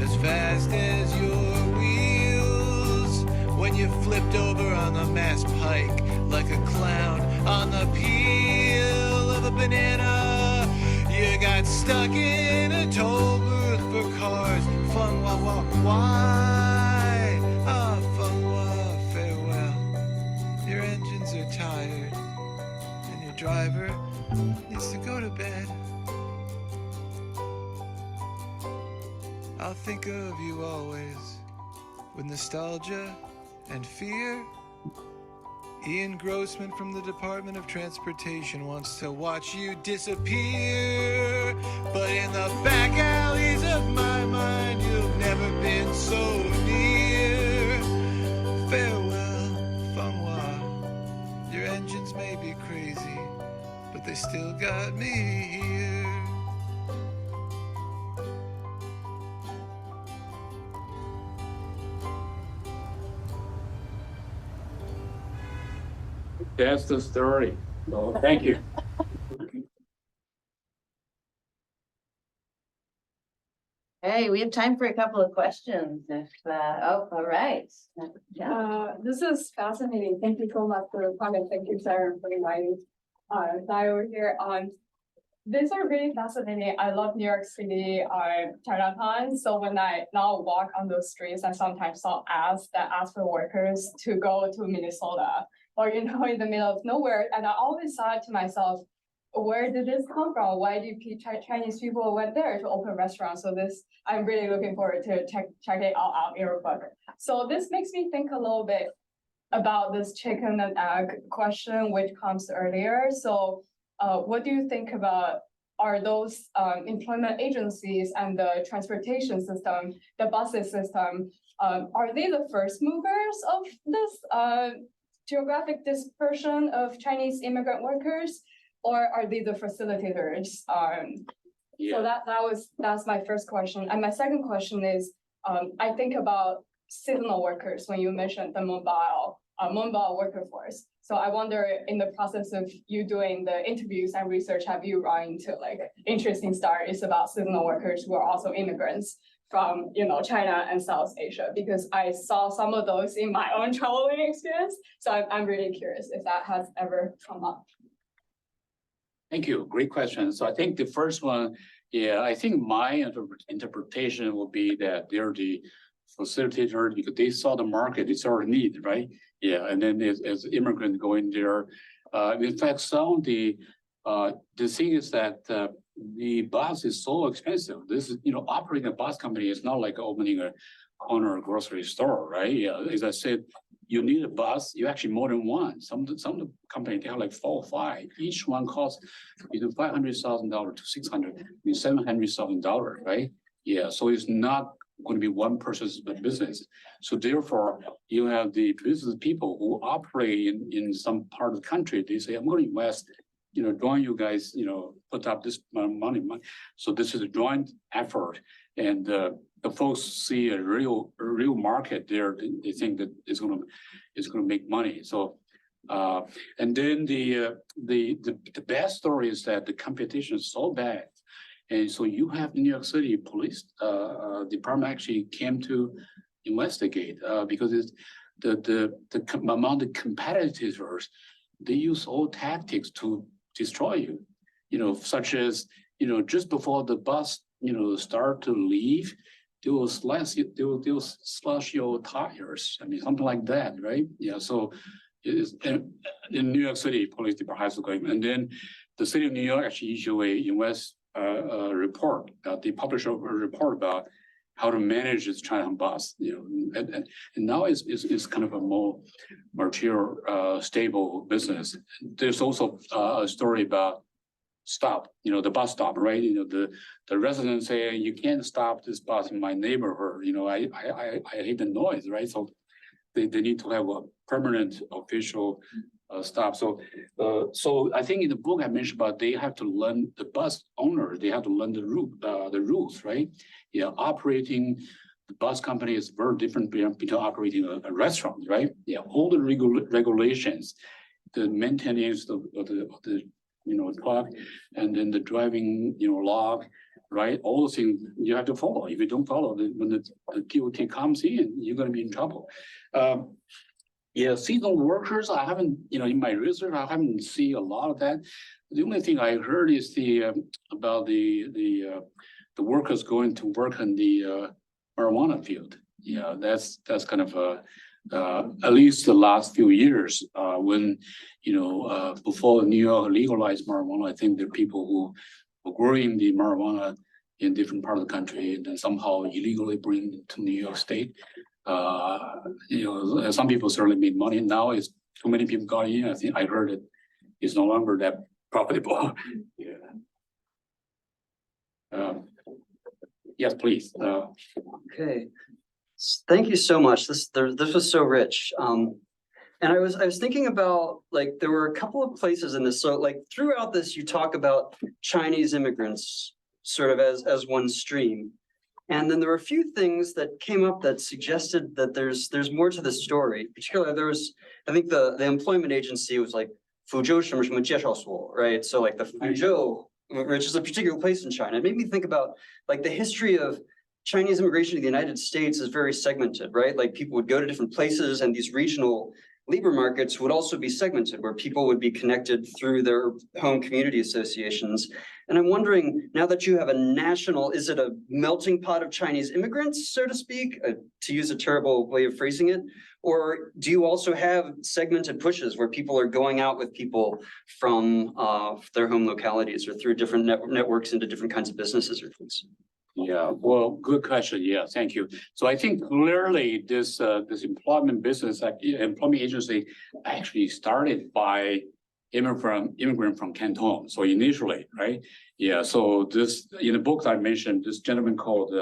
as fast as your wheels when you flipped over on the Mass Pike like a clown on the peel of a banana? You got stuck in a toll booth for cars. Fenghua, why? Ah, Fenghua, farewell. Your engines are tired and your driver needs to go to bed. I'll think of you always with nostalgia and fear. Ian Grossman from the Department of Transportation wants to watch you disappear. But in the back alleys of my mind, you've never been so near. Farewell, Fenghua. Your engines may be crazy, but they still got me here. That's the story. So thank you. Hey, we have time for a couple of questions if, all right. Yeah. This is fascinating. Thank you so much for the comment. Thank you, Sarah, for inviting Di over here. These are really fascinating. I love New York City, Chinatown. So when I now walk on those streets, I sometimes saw ads that ask for workers to go to Minnesota or, in the middle of nowhere. And I always thought to myself, where did this come from? Why do Chinese people went there to open restaurants? So I'm really looking forward to check it out in your book. So this makes me think a little bit about this chicken and egg question, which comes earlier. So what do you think about, are those employment agencies and the transportation system, the buses system, are they the first movers of this geographic dispersion of Chinese immigrant workers, or are they the facilitators? So that's my first question. And my second question is, I think about seasonal workers when you mentioned the mobile worker force. So I wonder, in the process of you doing the interviews and research, have you run into interesting stories about seasonal workers who are also immigrants from China and South Asia? Because I saw some of those in my own traveling experience. So I'm really curious if that has ever come up. Thank you. Great question. So I think the first one, I think my interpretation would be that they're the facilitator because they saw the market, they saw the need, right? Yeah, and then as immigrants go in there, in fact, some of the thing is that the bus is so expensive. This is, operating a bus company is not like opening a corner grocery store, right? Yeah, as I said, you need a bus. You actually more than one. Some of the companies, they have like 4 or 5. Each one costs between $500,000 to $700,000, right? Yeah, so it's not going to be one person's business. So therefore, you have the business people who operate in some part of the country. They say, I'm going to invest, join you guys, put up this amount of money. So this is a joint effort. And the folks see a real market there, they think that it's gonna make money. So, and then the bad story is that the competition is so bad. And so you have New York City Police Department actually came to investigate because it's among the competitors, they use all tactics to destroy you. You know, such as, you know, just before the bus, you know, start to leave, they will slash your tires. I mean, something like that, right? Yeah. So it's in New York City Police Department has to go, and then the city of New York actually issued a report. They published a report about how to manage this Chinatown bus. You know, and now it's kind of a more mature, stable business. There's also a story about stop, you know, the bus stop, right? You know, the residents say you can't stop this bus in my neighborhood. You know, I hate the noise, right? So they need to have a permanent official stop. So I think in the book I mentioned about they have to learn, the bus owner, they have to learn the rules, right? Yeah, operating the bus company is very different between operating a restaurant, right? Yeah, all the regulations, the maintenance of the you know, truck, and then the driving, you know, log, right? All the things you have to follow. If you don't follow, when the DOT comes in, you're going to be in trouble. Yeah, seasonal workers, I haven't, you know, in my research, I haven't seen a lot of that. The only thing I heard is about the workers going to work in the marijuana field. Yeah, that's kind of at least the last few years, when, you know, before New York legalized marijuana, I think there are people who were growing the marijuana in different parts of the country and then somehow illegally bring it to New York State. You know, some people certainly made money. Now it's too many people got in. I think I heard it is no longer that profitable. Yeah. Yes, please. Okay. Thank you so much. This was so rich. And I was thinking about, like, there were a couple of places in this. So like throughout this, you talk about Chinese immigrants sort of as one stream. And then there were a few things that came up that suggested that there's more to the story. Particularly there was, I think the employment agency was like Fuzhou 什么什么介绍所, right? So like the Fuzhou, which is a particular place in China. It made me think about like the history of Chinese immigration to the United States is very segmented, right? Like people would go to different places and these regional labor markets would also be segmented where people would be connected through their home community associations. And I'm wondering, now that you have a national, is it a melting pot of Chinese immigrants, so to speak, to use a terrible way of phrasing it? Or do you also have segmented pushes where people are going out with people from their home localities or through different networks into different kinds of businesses or things? Yeah, well, good question. Yeah, thank you. So I think clearly this employment business, employment agency actually started by immigrant from Canton. So initially, right? Yeah. So this, in the book I mentioned, this gentleman called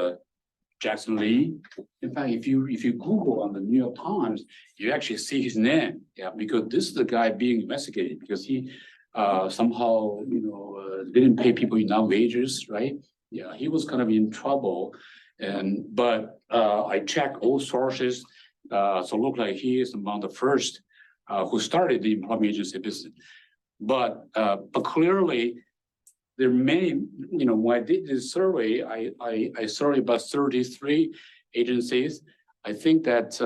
Jackson Lee. In fact, if you Google on the New York Times, you actually see his name. Yeah, because this is the guy being investigated because he somehow, you know, didn't pay people enough wages, right? Yeah, he was kind of in trouble, but I checked all sources, so look like he is among the first who started the employment agency business. But clearly, there are many. You know, when I did this survey, I surveyed about 33 agencies. I think that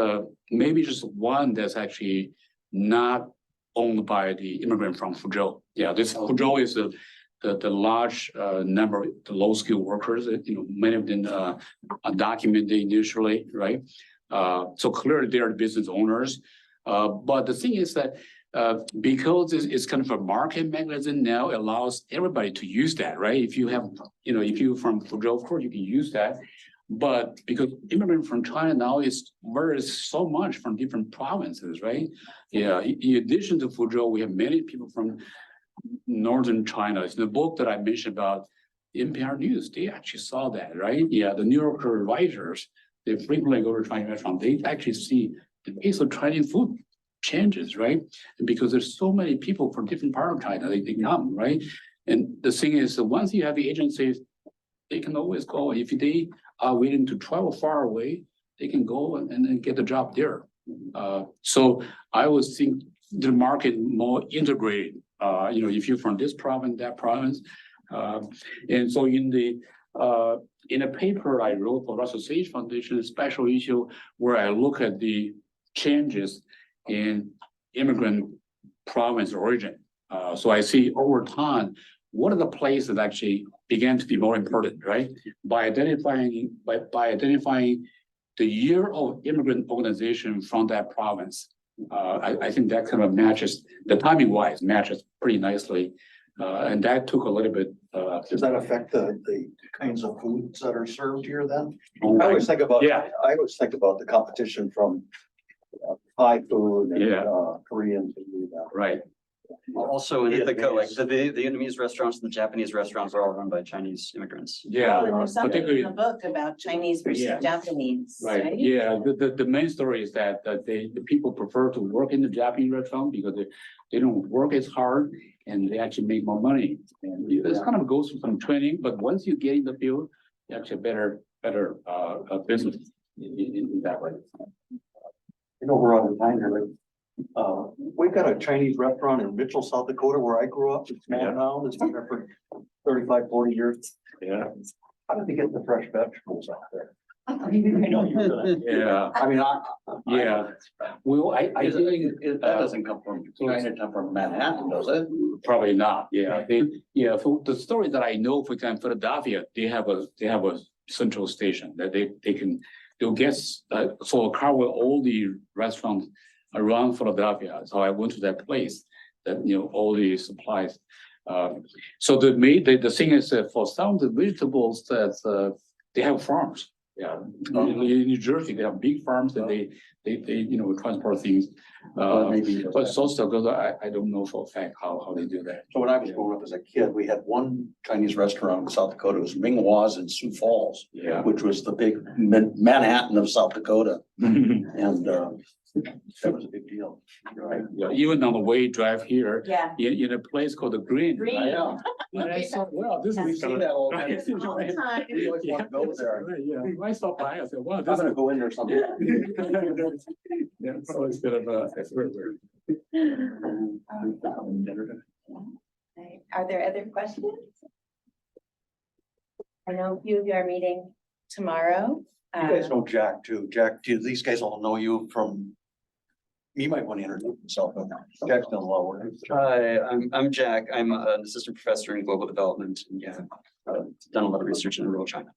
maybe just one that's actually not owned by the immigrant from Fuzhou. Yeah, this Fuzhou is the large number of the low skilled workers, you know, many of them are documented initially, right? So clearly they are the business owners. But the thing is that because it's kind of a market mechanism now, allows everybody to use that, right? If you have, you know, if you're from Fuzhou, of course you can use that. But because immigrant from China now varies so much from different provinces, right? Yeah, in addition to Fuzhou, we have many people from Northern China. It's the book that I mentioned about NPR News. They actually saw that, right? Yeah, the New Yorker writers, they frequently go to Chinese restaurants. They actually see the taste of Chinese food changes, right? Because there's so many people from different parts of China, they come, right? And the thing is that once you have the agencies, they can always go. If they are willing to travel far away, they can go and get the job there. So I would think the market more integrated, if you're from this province, that province. And so in a paper I wrote for Russell Sage Foundation, a special issue where I look at the changes in immigrant province origin. So I see over time, what are the places that actually began to be more important, right? By identifying the year of immigrant organization from that province. I think that kind of matches, the timing wise matches pretty nicely. And that took a little bit. Does that affect the kinds of foods that are served here then? I Right. always think about, Yeah. I always think about the competition from Thai food and Yeah. Korean food. Right. Also in Ithaca, like the Vietnamese restaurants and the Japanese restaurants are all run by Chinese immigrants. Yeah. And there's something in particularly- the book about Chinese versus Yeah. Japanese, Right, right? yeah, the main story is that the people prefer to work in the Japanese restaurant because they don't work as hard and they actually make more money. And this kind of goes through some training, but once you get in the field, you actually better business in that way. You know, we're out of time here, like, we've got a Chinese restaurant in Mitchell, South Dakota, where I grew up, it's small Yeah. town, it's been there for 35, 40 years. Yeah. How did they get the fresh vegetables out there? Yeah, I mean, yeah, well, I think. that doesn't come from Chinatown, from Manhattan, does it? Probably not, yeah, so the story that I know, for example, Philadelphia, they have a central station that they'll get, so a car with all the restaurants around Philadelphia, so I went to that place, that, all the supplies. So the thing is that for some of the vegetables that, they have farms. Yeah, in New Jersey, they have big farms and they transport things. But South Dakota, I don't know for a fact how they do that. So when I was growing up as a kid, we had one Chinese restaurant in South Dakota, it was Ming Hua's in Sioux Falls, Yeah. which was the big Manhattan of South Dakota. And that was a big deal, right? Yeah, even on the way drive here, Yeah. in a place called the Green. Green. right? And I saw, wow, this We is. see that all the Right. time. All the time. We always want to go there. Right, yeah, when I saw by, I said, wow, I'm this gonna is. go in there someday. Yeah, so it's bit of it's weird. Are there other questions? I know a few of you are meeting tomorrow. You guys know Jack too. Jack, these guys all know you from, you might want to introduce yourself. Jack's done a lot of work. Hi, I'm Jack. I'm an assistant professor in global development. And yeah, done a lot of research in rural China.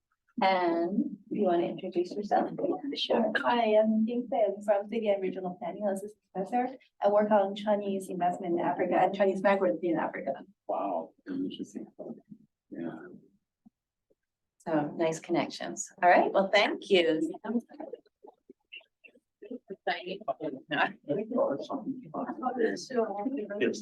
And you want to introduce yourself? Sure. Hi, I'm Ying Fei. I'm from City and Regional Planning Assistant Professor. I work on Chinese investment in Africa and Chinese migrants in Africa. Wow, interesting. Yeah. So nice connections. All right, well, thank you. It's